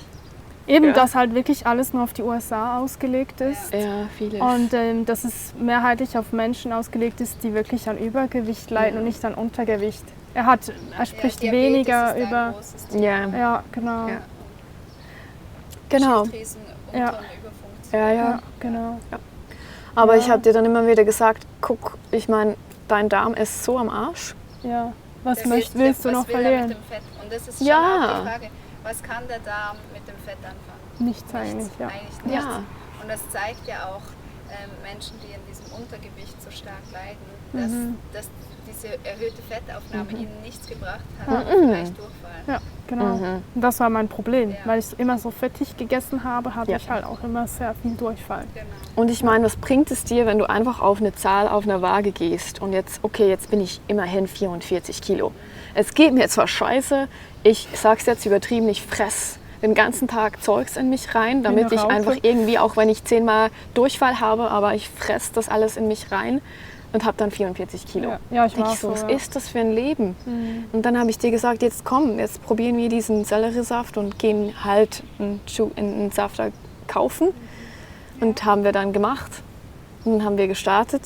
[SPEAKER 1] Eben,
[SPEAKER 2] Ja.
[SPEAKER 1] dass halt wirklich alles nur auf die USA ausgelegt ist.
[SPEAKER 2] Ja, vieles.
[SPEAKER 1] Und dass es mehrheitlich auf Menschen ausgelegt ist, die wirklich an Übergewicht leiden und nicht an Untergewicht. Er spricht
[SPEAKER 3] Diabetes
[SPEAKER 1] weniger
[SPEAKER 3] ist ein
[SPEAKER 1] über.
[SPEAKER 3] großes Thema.
[SPEAKER 2] ja,
[SPEAKER 1] Ja, genau.
[SPEAKER 2] Ja. genau.
[SPEAKER 3] Schilddrüsen, Unter-
[SPEAKER 1] Ja.
[SPEAKER 3] und Überfunktion.
[SPEAKER 2] Ja, ja.
[SPEAKER 1] Ja, genau.
[SPEAKER 2] Aber
[SPEAKER 1] Ja.
[SPEAKER 2] ich habe dir dann immer wieder gesagt, guck, ich meine, dein Darm ist so am Arsch.
[SPEAKER 1] Ja. Was
[SPEAKER 3] Das ist-
[SPEAKER 1] willst du
[SPEAKER 3] was
[SPEAKER 1] noch
[SPEAKER 3] will er
[SPEAKER 1] verlieren?
[SPEAKER 3] mit dem Fett? Und das ist
[SPEAKER 2] Ja.
[SPEAKER 3] schon auch die Frage, was kann der Darm mit dem Fett anfangen?
[SPEAKER 1] Nichts eigentlich, ja.
[SPEAKER 3] Eigentlich nichts.
[SPEAKER 2] Ja.
[SPEAKER 3] Und das zeigt ja auch Menschen, die in diesem Untergewicht so stark leiden, dass diese erhöhte Fettaufnahme ihnen nichts gebracht hat, aber vielleicht Durchfall.
[SPEAKER 1] Ja, genau.
[SPEAKER 2] Mhm.
[SPEAKER 1] Und das war mein Problem.
[SPEAKER 3] Ja.
[SPEAKER 1] Weil ich immer so fettig gegessen habe, hatte
[SPEAKER 2] Ja.
[SPEAKER 1] ich halt auch immer sehr viel Durchfall.
[SPEAKER 3] Genau.
[SPEAKER 2] Und ich meine, was bringt es dir, wenn du einfach auf eine Zahl auf einer Waage gehst und jetzt, okay, jetzt bin ich immerhin 44 Kilo. Es geht mir zwar scheiße, ich sag's jetzt übertrieben, ich fress den ganzen Tag Zeugs in mich rein, damit
[SPEAKER 1] eine
[SPEAKER 2] ich
[SPEAKER 1] Raupe.
[SPEAKER 2] einfach irgendwie, auch wenn ich 10-mal Durchfall habe, aber ich fress das alles in mich rein und habe dann 44 Kilo.
[SPEAKER 1] Ja, ja, ich
[SPEAKER 2] Denk
[SPEAKER 1] war
[SPEAKER 2] ich so, was
[SPEAKER 1] so, ja.
[SPEAKER 2] ist das für ein Leben? Und dann habe ich dir gesagt, jetzt komm, jetzt probieren wir diesen Selleriesaft und gehen halt einen Safter kaufen. Und haben wir dann gemacht. Und dann haben wir gestartet.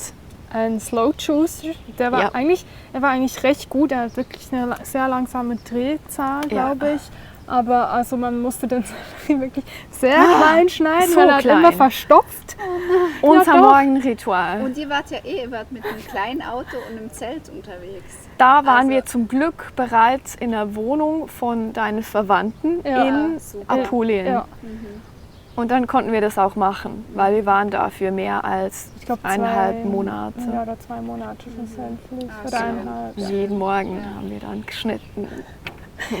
[SPEAKER 1] Ein Slow Juice, er war
[SPEAKER 2] Ja.
[SPEAKER 1] eigentlich recht gut. Er hat wirklich eine sehr langsame Drehzahl,
[SPEAKER 2] Ja.
[SPEAKER 1] glaube ich. Aber also man musste den wirklich sehr klein schneiden,
[SPEAKER 2] so
[SPEAKER 1] weil er hat
[SPEAKER 2] klein.
[SPEAKER 1] immer verstopft.
[SPEAKER 2] Unser
[SPEAKER 1] doch.
[SPEAKER 2] Morgenritual.
[SPEAKER 3] Und ihr wart ihr wart mit einem kleinen Auto und einem Zelt unterwegs.
[SPEAKER 2] Da waren
[SPEAKER 3] Also-
[SPEAKER 2] wir zum Glück bereits in der Wohnung von deinen Verwandten
[SPEAKER 1] Ja.
[SPEAKER 2] in
[SPEAKER 3] Super.
[SPEAKER 2] Apulien.
[SPEAKER 1] Ja,
[SPEAKER 2] Und dann konnten wir das auch machen, weil wir waren da für mehr als
[SPEAKER 1] ich glaube
[SPEAKER 2] 1,5 Monate.
[SPEAKER 1] Ja, oder 2 Monate schlussendlich.
[SPEAKER 3] Ah,
[SPEAKER 1] Oder
[SPEAKER 3] schön.
[SPEAKER 1] 1,5. Ja.
[SPEAKER 2] Jeden Morgen haben wir dann geschnitten.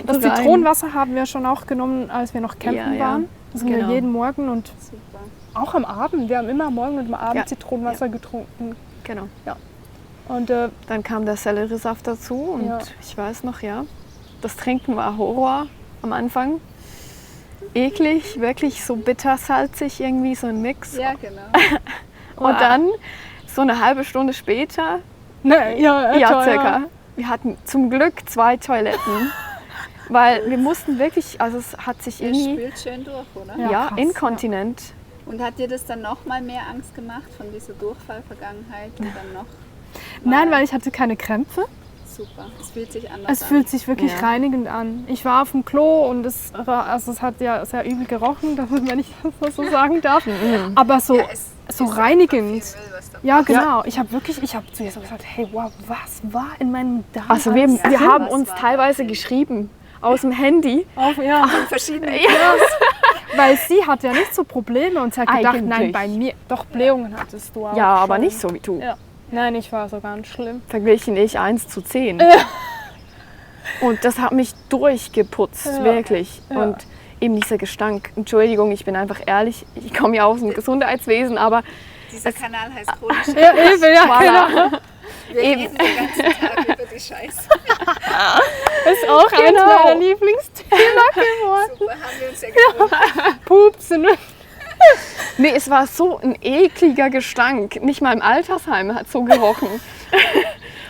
[SPEAKER 1] Das
[SPEAKER 2] Rein.
[SPEAKER 1] Zitronenwasser haben wir schon auch genommen, als wir noch campen
[SPEAKER 2] Ja, ja.
[SPEAKER 1] waren. Das sind
[SPEAKER 2] Genau.
[SPEAKER 1] wir jeden Morgen und
[SPEAKER 3] Super.
[SPEAKER 1] auch am Abend. Wir haben immer am Morgen und am Abend
[SPEAKER 2] Ja.
[SPEAKER 1] Zitronenwasser getrunken.
[SPEAKER 2] Genau.
[SPEAKER 1] Und
[SPEAKER 2] Dann kam der Selleriesaft dazu und
[SPEAKER 1] Ja.
[SPEAKER 2] ich weiß noch, ja, das Trinken war Horror am Anfang. Eklig, wirklich so bitter-salzig irgendwie, so ein Mix.
[SPEAKER 3] Ja, genau.
[SPEAKER 2] Und dann, so eine halbe Stunde später,
[SPEAKER 1] ne, ja,
[SPEAKER 2] ja circa, wir hatten zum Glück 2 Toiletten. Weil wir mussten wirklich, also es hat sich
[SPEAKER 3] Ihr
[SPEAKER 2] irgendwie,
[SPEAKER 3] spült schön durch, oder?
[SPEAKER 1] Ja,
[SPEAKER 2] ja,
[SPEAKER 1] krass,
[SPEAKER 2] inkontinent.
[SPEAKER 3] Und hat dir das dann noch mal mehr Angst gemacht von dieser Durchfallvergangenheit und dann noch?
[SPEAKER 1] Nein, weil ich hatte keine Krämpfe.
[SPEAKER 3] Super. Es fühlt sich anders
[SPEAKER 1] Es
[SPEAKER 3] an.
[SPEAKER 1] fühlt sich wirklich
[SPEAKER 2] Ja.
[SPEAKER 1] reinigend an. Ich war auf dem Klo und es hat ja sehr übel gerochen, wenn ich das so sagen darf. Aber so,
[SPEAKER 3] Es
[SPEAKER 1] so
[SPEAKER 3] ist
[SPEAKER 1] reinigend.
[SPEAKER 3] einfach viel Müll, was da
[SPEAKER 1] Ja, genau. Ich habe zu ihr so gesagt, hey, wow, was war in meinem Darm?
[SPEAKER 2] Also wir,
[SPEAKER 1] alles
[SPEAKER 2] wir
[SPEAKER 1] drin?
[SPEAKER 2] haben
[SPEAKER 3] was
[SPEAKER 2] uns
[SPEAKER 3] war
[SPEAKER 2] teilweise
[SPEAKER 3] drin?
[SPEAKER 2] geschrieben aus dem Handy.
[SPEAKER 1] Ja,
[SPEAKER 3] verschiedene.
[SPEAKER 1] weil sie hat ja nicht so Probleme und sie hat gedacht, nein,
[SPEAKER 2] Eigentlich.
[SPEAKER 1] bei mir, doch Blähungen hattest du auch
[SPEAKER 2] Ja, aber
[SPEAKER 1] schon.
[SPEAKER 2] nicht so wie du.
[SPEAKER 1] Ja. Nein, ich war so ganz schlimm.
[SPEAKER 2] Verglichen ich 1:10. Und das hat mich durchgeputzt,
[SPEAKER 1] Ja.
[SPEAKER 2] wirklich.
[SPEAKER 1] Ja.
[SPEAKER 2] Und eben dieser Gestank. Entschuldigung, ich bin einfach ehrlich, ich komme ja aus dem Gesundheitswesen, aber
[SPEAKER 3] Dieser Kanal heißt chronische.
[SPEAKER 1] Ja, eben, ja, genau.
[SPEAKER 2] voilà.
[SPEAKER 3] Wir
[SPEAKER 2] eben.
[SPEAKER 3] reden den ganzen Tag über die Scheiße.
[SPEAKER 1] Das ist auch eins
[SPEAKER 2] Genau.
[SPEAKER 1] meiner Lieblingsthemen geworden.
[SPEAKER 3] Super, haben wir uns ja gefunden.
[SPEAKER 1] Pupsen.
[SPEAKER 2] Nee, es war so ein ekliger Gestank. Nicht mal im Altersheim hat so gerochen.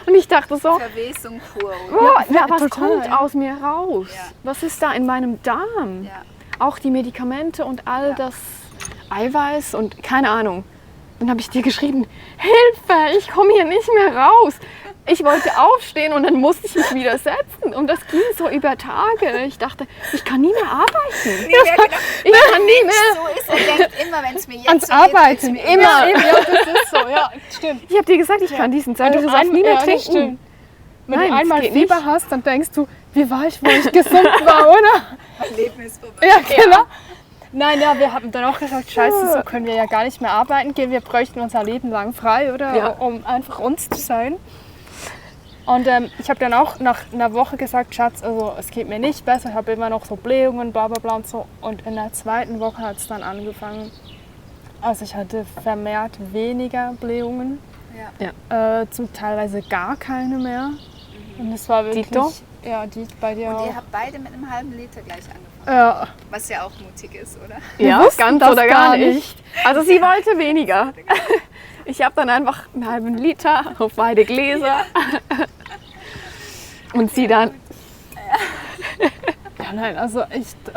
[SPEAKER 2] Und ich dachte so,
[SPEAKER 3] Verwesung pur.
[SPEAKER 2] oh, ja, was
[SPEAKER 1] total,
[SPEAKER 2] kommt
[SPEAKER 1] ja.
[SPEAKER 2] aus mir raus?
[SPEAKER 3] Ja.
[SPEAKER 2] Was ist da in meinem Darm?
[SPEAKER 3] Ja.
[SPEAKER 2] Auch die Medikamente und all das Eiweiß und keine Ahnung. Dann habe ich dir geschrieben, Hilfe, ich komme hier nicht mehr raus. Ich wollte aufstehen und dann musste ich mich wieder setzen. Und das ging so über Tage. Ich dachte, ich kann nie mehr arbeiten.
[SPEAKER 3] Ja, genau.
[SPEAKER 2] Ich kann nie mehr.
[SPEAKER 3] So ist er, denkt immer, wenn es mir jetzt
[SPEAKER 1] Ans
[SPEAKER 3] so geht, geht's
[SPEAKER 1] Arbeiten.
[SPEAKER 3] mir
[SPEAKER 1] Immer. Ja, das ist so. Ja, stimmt.
[SPEAKER 2] Ich habe dir gesagt, ich kann diesen Selleriesaft nie mehr
[SPEAKER 1] Ja, das
[SPEAKER 2] trinken.
[SPEAKER 1] stimmt. Wenn
[SPEAKER 2] Nein,
[SPEAKER 1] du einmal
[SPEAKER 2] das geht
[SPEAKER 1] Fieber
[SPEAKER 2] nicht.
[SPEAKER 1] hast, dann denkst du, wie war ich, wo ich gesund war, oder?
[SPEAKER 3] Mein Leben ist vorbei.
[SPEAKER 1] Ja, genau. Nein, ja, wir haben dann auch gesagt, scheiße, so können wir ja gar nicht mehr arbeiten gehen. Wir bräuchten unser Leben lang frei, oder?
[SPEAKER 2] Ja.
[SPEAKER 1] Um einfach uns zu sein. Und ich habe dann auch nach einer Woche gesagt, Schatz, also es geht mir nicht besser, ich habe immer noch so Blähungen, bla bla bla und so. Und in der zweiten Woche hat es dann angefangen. Also ich hatte vermehrt weniger Blähungen,
[SPEAKER 3] Ja.
[SPEAKER 1] zum teilweise gar keine mehr. Und es war wirklich...
[SPEAKER 2] Dito?
[SPEAKER 1] Ja, die bei dir
[SPEAKER 3] Und
[SPEAKER 1] auch.
[SPEAKER 3] ihr habt beide mit einem halben Liter gleich angefangen.
[SPEAKER 1] Ja.
[SPEAKER 3] Was ja auch mutig ist, oder?
[SPEAKER 2] Ja,
[SPEAKER 1] wussten
[SPEAKER 2] ganz
[SPEAKER 1] das
[SPEAKER 2] oder
[SPEAKER 1] gar
[SPEAKER 2] gar nicht. Also sie wollte weniger. Ich habe dann einfach einen halben Liter auf beide Gläser. Und sie dann,
[SPEAKER 1] Ja, nein, also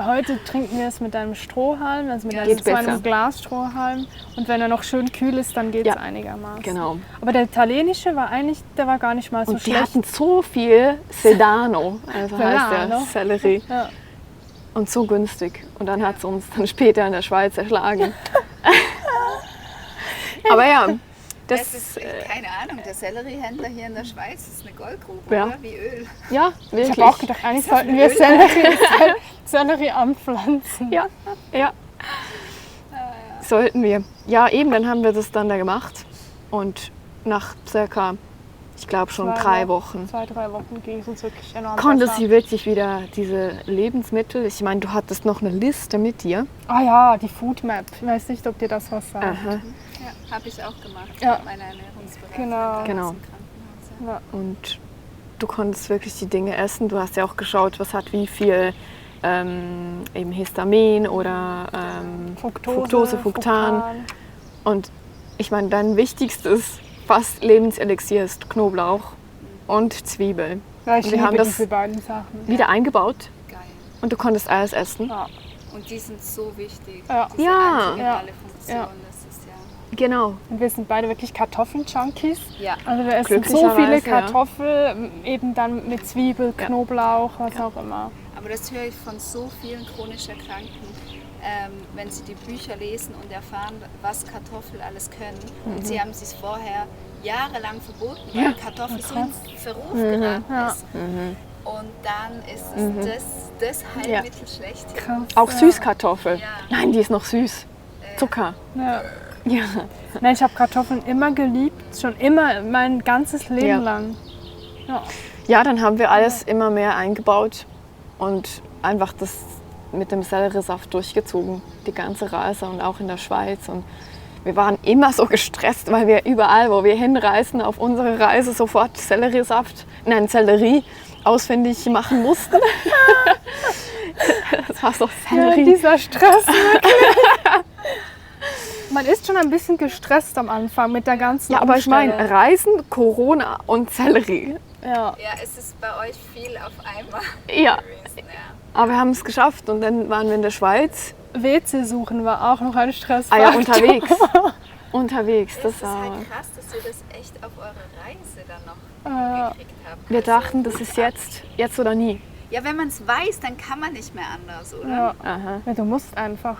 [SPEAKER 1] heute trinken wir es mit einem Strohhalm, also mit
[SPEAKER 2] Geht
[SPEAKER 1] so einem
[SPEAKER 2] besser.
[SPEAKER 1] Glasstrohhalm. Und wenn er noch schön kühl ist, dann geht es
[SPEAKER 2] Ja.
[SPEAKER 1] einigermaßen.
[SPEAKER 2] genau.
[SPEAKER 1] Aber der italienische war der war gar nicht mal so
[SPEAKER 2] Und die
[SPEAKER 1] schlecht.
[SPEAKER 2] hatten so viel Sedano, also heißt der
[SPEAKER 1] Sedano.
[SPEAKER 2] Sellerie.
[SPEAKER 1] Ja.
[SPEAKER 2] Und so günstig. Und dann hat es uns dann später in der Schweiz erschlagen. Aber ja,
[SPEAKER 3] Das ist, keine Ahnung, der Selleriehändler hier in der Schweiz ist eine Goldgrube,
[SPEAKER 2] Ja.
[SPEAKER 3] oder? Wie Öl.
[SPEAKER 2] ja,
[SPEAKER 1] Ich
[SPEAKER 2] wirklich.
[SPEAKER 1] habe auch gedacht, eigentlich sollten wir Sellerie anpflanzen.
[SPEAKER 2] Ja, ja. Sollten wir. Ja, eben, dann haben wir das dann da gemacht. Und nach circa, ich glaube schon 3 Wochen,
[SPEAKER 1] 2-3 Wochen ging es uns wirklich enorm
[SPEAKER 2] konnte
[SPEAKER 1] besser.
[SPEAKER 2] sie wirklich wieder diese Lebensmittel, ich meine, du hattest noch eine Liste mit dir.
[SPEAKER 1] Ah ja, die Food Map. Ich weiß nicht, ob dir das was sagt.
[SPEAKER 2] Aha.
[SPEAKER 3] Ja, habe ich auch gemacht
[SPEAKER 1] Ja.
[SPEAKER 3] mit meiner Ernährungsberaterin.
[SPEAKER 1] Genau.
[SPEAKER 2] Genau.
[SPEAKER 3] Im Krankenhaus, ja.
[SPEAKER 2] Und du konntest wirklich die Dinge essen. Du hast ja auch geschaut, was hat wie viel eben Histamin oder Fructose, Fructan. Und ich meine, dein wichtigstes fast Lebenselixier ist Knoblauch und Zwiebel.
[SPEAKER 1] Ja, ich
[SPEAKER 2] Und wir
[SPEAKER 1] liebe
[SPEAKER 2] haben das
[SPEAKER 1] diese beiden Sachen.
[SPEAKER 2] wieder eingebaut
[SPEAKER 3] Geil.
[SPEAKER 2] und du konntest alles essen.
[SPEAKER 1] Ja.
[SPEAKER 3] Und die sind so wichtig.
[SPEAKER 1] Ja.
[SPEAKER 3] Diese
[SPEAKER 2] Ja.
[SPEAKER 3] antivirale Funktion,
[SPEAKER 1] Ja.
[SPEAKER 3] das ist ja...
[SPEAKER 2] Genau.
[SPEAKER 1] Und wir sind beide wirklich Kartoffeln-Junkies.
[SPEAKER 3] Ja.
[SPEAKER 1] Also wir essen so
[SPEAKER 2] Glücklicherweise,
[SPEAKER 1] viele
[SPEAKER 2] ja.
[SPEAKER 1] Kartoffeln, eben dann mit Zwiebel,
[SPEAKER 2] Ja.
[SPEAKER 1] Knoblauch, was auch immer.
[SPEAKER 3] Aber das höre ich von so vielen chronisch Erkrankten, wenn sie die Bücher lesen und erfahren, was Kartoffeln alles können. Und sie haben es vorher jahrelang verboten, weil
[SPEAKER 2] Ja.
[SPEAKER 3] Kartoffel so in Verruf geraten
[SPEAKER 1] Ja.
[SPEAKER 3] ist. Und dann ist es das Heilmittel schlechthin.
[SPEAKER 1] Krass.
[SPEAKER 2] Auch
[SPEAKER 1] Ja.
[SPEAKER 2] Süßkartoffel.
[SPEAKER 3] Ja.
[SPEAKER 2] Nein, die ist noch süß. Zucker.
[SPEAKER 1] Ja.
[SPEAKER 2] Ja.
[SPEAKER 1] Nein, ich habe Kartoffeln immer geliebt, schon immer, mein ganzes Leben
[SPEAKER 2] Ja.
[SPEAKER 1] lang. Ja.
[SPEAKER 2] Ja, dann haben wir alles immer mehr eingebaut und einfach das mit dem Selleriesaft durchgezogen, die ganze Reise und auch in der Schweiz. Und wir waren immer so gestresst, weil wir überall, wo wir hinreisen, auf unsere Reise sofort Sellerie ausfindig machen mussten. Das war so
[SPEAKER 1] Ja,
[SPEAKER 2] Sellerie.
[SPEAKER 1] dieser Stress wirklich. Man ist schon ein bisschen gestresst am Anfang mit der ganzen
[SPEAKER 2] Ja, aber ich meine,
[SPEAKER 1] Umstellung.
[SPEAKER 2] Reisen, Corona und Sellerie.
[SPEAKER 1] Ja.
[SPEAKER 3] Ja, es ist bei euch viel auf einmal
[SPEAKER 2] Ja,
[SPEAKER 3] gewesen. Ja.
[SPEAKER 2] aber wir haben es geschafft und dann waren wir in der Schweiz.
[SPEAKER 1] WC suchen war auch noch ein Stress.
[SPEAKER 2] Ah ja, unterwegs. Unterwegs,
[SPEAKER 3] Es
[SPEAKER 2] das
[SPEAKER 3] ist
[SPEAKER 2] war...
[SPEAKER 3] halt krass, dass ihr das echt auf eure Reise dann noch gekriegt habt.
[SPEAKER 2] Wir
[SPEAKER 3] Also,
[SPEAKER 2] dachten, das ist jetzt oder nie.
[SPEAKER 3] Ja, wenn man es weiß, dann kann man nicht mehr anders, oder?
[SPEAKER 1] Ja.
[SPEAKER 2] Aha.
[SPEAKER 1] Ja, du musst einfach.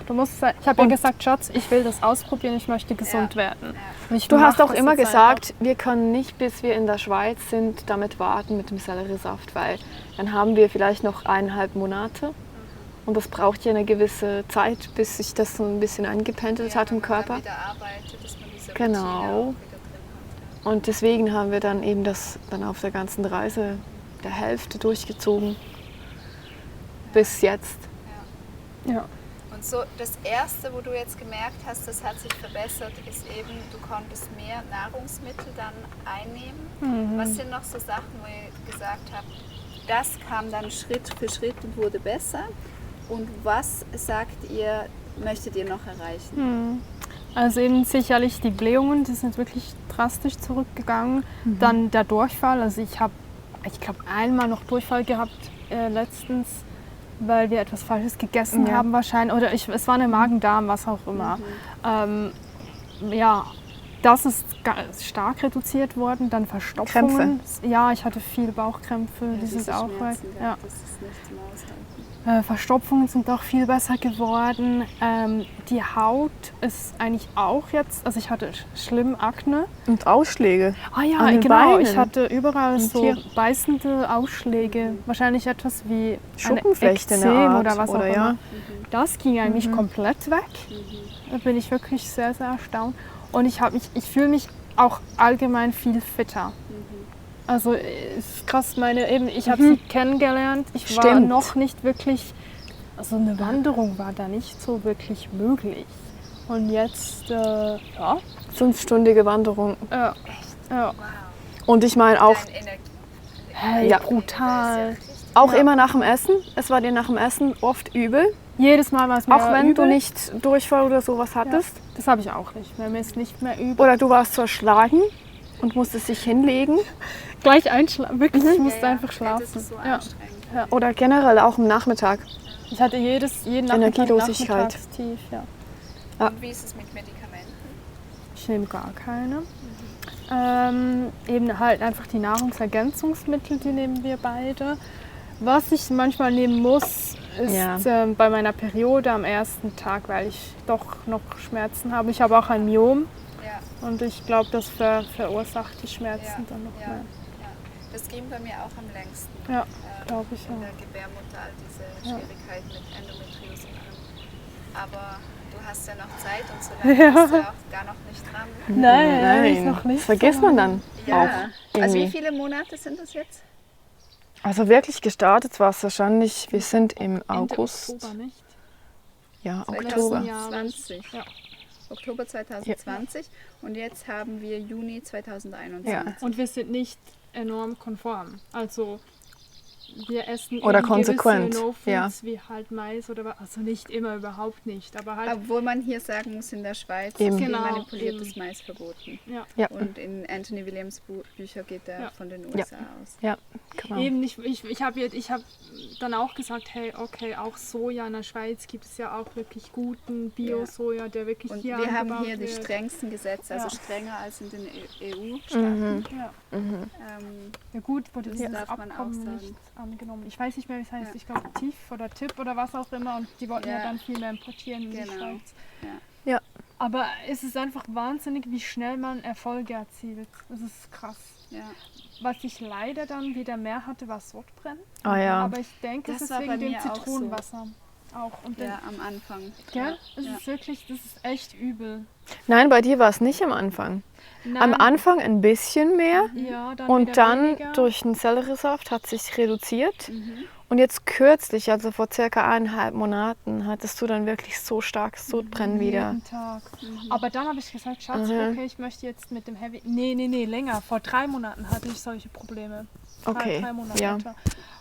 [SPEAKER 1] Ich habe ja gesagt, Schatz, ich will das ausprobieren, ich möchte gesund werden. Und ich
[SPEAKER 2] Du
[SPEAKER 1] mach
[SPEAKER 2] hast auch
[SPEAKER 1] das
[SPEAKER 2] immer
[SPEAKER 1] jetzt
[SPEAKER 2] gesagt, wir können nicht, bis wir in der Schweiz sind, damit warten mit dem Selleriesaft, weil dann haben wir vielleicht noch 1,5 Monate. Und das braucht ja eine gewisse Zeit, bis sich das so ein bisschen eingependelt hat im
[SPEAKER 3] wenn man
[SPEAKER 2] Körper.
[SPEAKER 3] dann wieder arbeitet, dass man diese
[SPEAKER 2] Genau.
[SPEAKER 3] Routine auch wieder drin hat.
[SPEAKER 2] Und deswegen haben wir dann eben das dann auf der ganzen Reise der Hälfte durchgezogen. Bis jetzt.
[SPEAKER 1] Ja.
[SPEAKER 3] Und so das Erste, wo du jetzt gemerkt hast, das hat sich verbessert, ist eben, du konntest mehr Nahrungsmittel dann einnehmen. Was sind noch so Sachen, wo ihr gesagt habt, das kam dann Schritt für Schritt und wurde besser? Und was sagt ihr, möchtet ihr noch erreichen?
[SPEAKER 1] Also eben sicherlich die Blähungen, die sind wirklich drastisch zurückgegangen. Dann der Durchfall, also ich glaube einmal noch Durchfall gehabt letztens, weil wir etwas Falsches gegessen haben wahrscheinlich. Oder es war eine Magen-Darm, was auch immer. Ja, Das ist stark reduziert worden. Dann Verstopfungen. Ja, ich hatte viel Bauchkrämpfe, die sind auch weg. Ja.
[SPEAKER 3] Das ist nicht zum Aushalten.
[SPEAKER 1] Verstopfungen sind auch viel besser geworden. Die Haut ist eigentlich auch jetzt, also ich hatte schlimm Akne.
[SPEAKER 2] Und Ausschläge.
[SPEAKER 1] Ah ja,
[SPEAKER 2] an den
[SPEAKER 1] genau.
[SPEAKER 2] Beinen.
[SPEAKER 1] Ich hatte überall
[SPEAKER 2] Und
[SPEAKER 1] so
[SPEAKER 2] hier.
[SPEAKER 1] beißende Ausschläge. Wahrscheinlich etwas wie
[SPEAKER 2] Schuppenflechte in der
[SPEAKER 1] Ekzem
[SPEAKER 2] Art,
[SPEAKER 1] oder was auch
[SPEAKER 2] oder
[SPEAKER 1] immer.
[SPEAKER 2] ja.
[SPEAKER 1] Das ging eigentlich komplett weg. Da bin ich wirklich sehr, sehr erstaunt. Und ich fühle mich auch allgemein viel fitter. Also es ist krass, ich habe sie kennengelernt. Ich war
[SPEAKER 2] Stimmt.
[SPEAKER 1] noch nicht wirklich, also eine Wanderung war da nicht so wirklich möglich. Und jetzt, ja.
[SPEAKER 2] 5-stündige Wanderung.
[SPEAKER 1] Ja. Ja.
[SPEAKER 2] Und ich meine auch,
[SPEAKER 3] Deine Energie.
[SPEAKER 1] Hey,
[SPEAKER 2] Ja.
[SPEAKER 1] brutal.
[SPEAKER 2] auch immer nach dem Essen. Es war dir nach dem Essen oft übel.
[SPEAKER 1] Jedes Mal war es mir
[SPEAKER 2] Auch wenn du
[SPEAKER 1] übel.
[SPEAKER 2] nicht Durchfall oder sowas
[SPEAKER 1] Ja,
[SPEAKER 2] hattest.
[SPEAKER 1] das habe ich auch nicht mehr. Mir ist nicht mehr übel.
[SPEAKER 2] Oder du warst zerschlagen und musstest dich hinlegen.
[SPEAKER 1] Gleich einschlafen. Wirklich, ich musste einfach
[SPEAKER 3] Ja,
[SPEAKER 1] schlafen.
[SPEAKER 3] das ist so
[SPEAKER 1] Ja.
[SPEAKER 3] anstrengend.
[SPEAKER 2] Oder generell auch am Nachmittag.
[SPEAKER 1] Ich hatte jeden Nachmittag
[SPEAKER 2] Energielosigkeit.
[SPEAKER 1] Nachmittagstief, ja.
[SPEAKER 2] Ja.
[SPEAKER 3] Und wie ist es mit Medikamenten?
[SPEAKER 1] Ich nehme gar keine. Eben halt einfach die Nahrungsergänzungsmittel, die nehmen wir beide. Was ich manchmal nehmen muss, ist bei meiner Periode am ersten Tag, weil ich doch noch Schmerzen habe. Ich habe auch ein Myom
[SPEAKER 3] Ja,
[SPEAKER 1] und ich glaube, das verursacht die Schmerzen
[SPEAKER 3] ja,
[SPEAKER 1] dann noch
[SPEAKER 3] ja,
[SPEAKER 1] mehr.
[SPEAKER 3] ja. Das ging bei mir auch am längsten.
[SPEAKER 1] Ja, glaube ich
[SPEAKER 3] In
[SPEAKER 1] auch.
[SPEAKER 3] der Gebärmutter all diese Schwierigkeiten mit Endometriose und allem. Aber du hast ja noch Zeit und so lange
[SPEAKER 1] Ja.
[SPEAKER 3] bist du auch gar noch nicht dran.
[SPEAKER 1] Nein, ist noch nicht.
[SPEAKER 2] Das vergisst man dann
[SPEAKER 3] Ja.
[SPEAKER 2] auch
[SPEAKER 3] Also wie
[SPEAKER 2] irgendwie.
[SPEAKER 3] viele Monate sind das jetzt?
[SPEAKER 2] Also wirklich gestartet war es wahrscheinlich, wir sind im August.
[SPEAKER 1] Ende Oktober, nicht?
[SPEAKER 2] Ja,
[SPEAKER 1] letzten
[SPEAKER 2] Oktober.
[SPEAKER 1] Jahr.
[SPEAKER 3] 2020.
[SPEAKER 1] Ja.
[SPEAKER 3] Oktober 2020 und jetzt haben wir Juni 2021.
[SPEAKER 1] Und wir sind nicht enorm konform. Also wir essen
[SPEAKER 2] Oder
[SPEAKER 1] eben
[SPEAKER 2] konsequent,
[SPEAKER 1] gewisse No-Foods
[SPEAKER 2] ja.
[SPEAKER 1] wie halt Mais oder also nicht immer, überhaupt nicht. Aber halt,
[SPEAKER 3] Obwohl man hier sagen muss, in der Schweiz
[SPEAKER 2] Eben.
[SPEAKER 3] ist
[SPEAKER 1] Genau,
[SPEAKER 3] manipuliertes
[SPEAKER 1] eben.
[SPEAKER 3] Mais verboten.
[SPEAKER 1] ja.
[SPEAKER 2] Ja.
[SPEAKER 3] Und in Anthony Williams Bücher geht er
[SPEAKER 1] Ja.
[SPEAKER 3] von den USA aus.
[SPEAKER 2] Ja, genau.
[SPEAKER 1] Eben nicht, ich habe dann auch gesagt, hey, okay, auch Soja in der Schweiz gibt es ja auch wirklich guten Bio-Soja, der wirklich
[SPEAKER 3] Und
[SPEAKER 1] hier
[SPEAKER 3] wir haben
[SPEAKER 1] angebaut
[SPEAKER 3] hier die
[SPEAKER 1] wird.
[SPEAKER 3] strengsten Gesetze, also
[SPEAKER 1] Ja.
[SPEAKER 3] strenger als in den EU-Staaten.
[SPEAKER 1] Ja.
[SPEAKER 3] Ähm,
[SPEAKER 1] Ja gut, wurde dieses
[SPEAKER 3] darf man auch
[SPEAKER 1] Abkommen
[SPEAKER 3] sagen.
[SPEAKER 1] nicht angenommen. Ich weiß nicht mehr, wie es heißt.
[SPEAKER 3] Ja.
[SPEAKER 1] Ich glaube TIF oder TIP oder was auch immer. Und die wollten ja,
[SPEAKER 3] Ja.
[SPEAKER 1] dann viel mehr importieren in die
[SPEAKER 3] Genau.
[SPEAKER 1] Schweiz.
[SPEAKER 3] ja.
[SPEAKER 2] Ja.
[SPEAKER 1] Aber es ist einfach wahnsinnig, wie schnell man Erfolge erzielt. Das ist krass.
[SPEAKER 3] Ja.
[SPEAKER 1] Was ich leider dann wieder mehr hatte, war Sodbrennen.
[SPEAKER 2] Ah ja.
[SPEAKER 1] Aber ich denke,
[SPEAKER 3] Das
[SPEAKER 1] es ist
[SPEAKER 3] war bei
[SPEAKER 1] wegen dem
[SPEAKER 3] mir auch so.
[SPEAKER 1] Zitronenwasser. Auch. Und
[SPEAKER 3] Ja, am Anfang.
[SPEAKER 1] gell? Es
[SPEAKER 3] Ja.
[SPEAKER 1] ist wirklich, das ist echt übel.
[SPEAKER 2] Nein, bei dir war es nicht am Anfang. Am Anfang ein bisschen mehr
[SPEAKER 1] Ja, dann
[SPEAKER 2] und
[SPEAKER 1] wieder
[SPEAKER 2] dann
[SPEAKER 1] weniger.
[SPEAKER 2] durch den Selleriesaft hat sich reduziert.
[SPEAKER 3] Mhm.
[SPEAKER 2] Und jetzt kürzlich, also vor circa 1,5 Monaten, hattest du dann wirklich so starkes Sodbrennen wieder.
[SPEAKER 1] Jeden Tag. Aber dann habe ich gesagt, Schatz,
[SPEAKER 2] Mhm.
[SPEAKER 1] okay, ich möchte jetzt mit dem Heavy... Nee, länger. Vor 3 Monaten hatte ich solche Probleme.
[SPEAKER 2] Okay,
[SPEAKER 1] 3 Monate.
[SPEAKER 2] ja.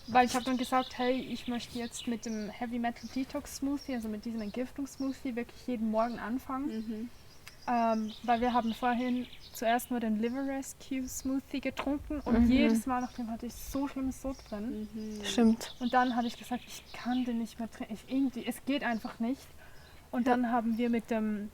[SPEAKER 1] Weil ich habe dann gesagt, hey, ich möchte jetzt mit dem Heavy Metal Detox Smoothie, also mit diesem Entgiftungssmoothie, wirklich jeden Morgen anfangen.
[SPEAKER 3] Mhm.
[SPEAKER 1] Weil wir haben vorhin zuerst nur den Liver Rescue Smoothie getrunken und jedes Mal nachdem hatte ich so schlimmes Sodbrennen.
[SPEAKER 2] Stimmt.
[SPEAKER 1] Und dann habe ich gesagt, ich kann den nicht mehr trinken. Es geht einfach nicht. Und dann haben wir mit dem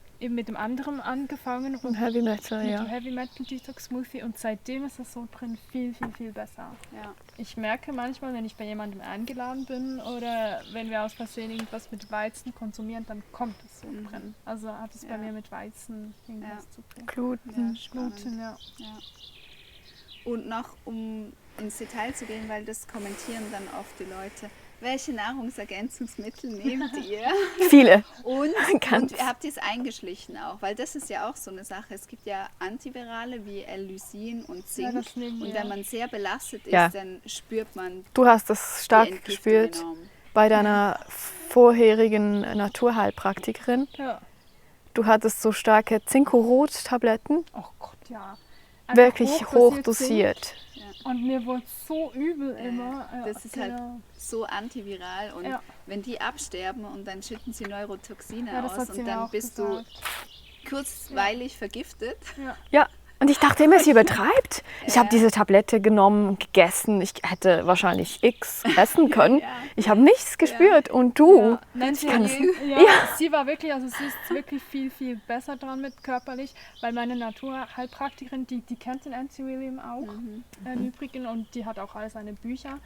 [SPEAKER 1] anderen angefangen.
[SPEAKER 2] Und Heavy Metal,
[SPEAKER 1] Mit
[SPEAKER 2] ja.
[SPEAKER 1] dem Heavy Metal Detox Smoothie. Und seitdem ist das Sodbrennen viel, viel, viel besser.
[SPEAKER 3] Ja.
[SPEAKER 1] Ich merke manchmal, wenn ich bei jemandem eingeladen bin oder wenn wir aus Versehen irgendwas mit Weizen konsumieren, dann kommt das Sodbrennen. Also hat es bei
[SPEAKER 3] Ja.
[SPEAKER 1] mir mit Weizen irgendwas zu tun.
[SPEAKER 2] Gluten.
[SPEAKER 3] Ja, spannend.
[SPEAKER 1] Gluten, ja.
[SPEAKER 3] Ja. Und noch, um ins Detail zu gehen, weil das kommentieren dann oft die Leute. Welche Nahrungsergänzungsmittel nehmt ihr?
[SPEAKER 2] Viele.
[SPEAKER 3] Und
[SPEAKER 2] Ganz.
[SPEAKER 3] ihr habt es eingeschlichen auch, weil das ist ja auch so eine Sache. Es gibt ja Antivirale wie L-Lysin und Zink.
[SPEAKER 1] Ja, das nehmen wir.
[SPEAKER 3] Und wenn man sehr belastet ist,
[SPEAKER 2] Ja.
[SPEAKER 3] dann spürt man
[SPEAKER 2] Du hast das
[SPEAKER 3] die
[SPEAKER 2] stark
[SPEAKER 3] Entgiftung
[SPEAKER 2] gespürt
[SPEAKER 3] enorm.
[SPEAKER 2] bei deiner vorherigen Naturheilpraktikerin.
[SPEAKER 1] Ja.
[SPEAKER 2] Du hattest so starke Zinkorot-Tabletten,
[SPEAKER 1] Oh Gott, ja. Einfach
[SPEAKER 2] wirklich hoch
[SPEAKER 1] hochdosiert
[SPEAKER 2] dosiert.
[SPEAKER 1] Zink. Und mir wurde so übel immer. Ja,
[SPEAKER 3] Das ist halt
[SPEAKER 1] genau.
[SPEAKER 3] so antiviral und
[SPEAKER 1] Ja.
[SPEAKER 3] wenn die absterben und dann schütten sie Neurotoxine
[SPEAKER 1] Ja, das
[SPEAKER 3] aus
[SPEAKER 1] hat sie
[SPEAKER 3] und
[SPEAKER 1] mir
[SPEAKER 3] dann
[SPEAKER 1] auch
[SPEAKER 3] bist
[SPEAKER 1] gesagt.
[SPEAKER 3] du kurzweilig vergiftet.
[SPEAKER 1] Ja.
[SPEAKER 2] Ja, Und ich dachte immer, sie übertreibt. Ich habe diese Tablette genommen und gegessen. Ich hätte wahrscheinlich X essen können. Ich habe nichts gespürt. Und du?
[SPEAKER 1] Ja. Nein, sie,
[SPEAKER 2] kann das-
[SPEAKER 1] sie war wirklich, also sie ist wirklich viel, viel besser dran mit körperlich, weil meine Naturheilpraktikerin, die kennt den Nancy William auch im Übrigen und die hat auch all seine Bücher.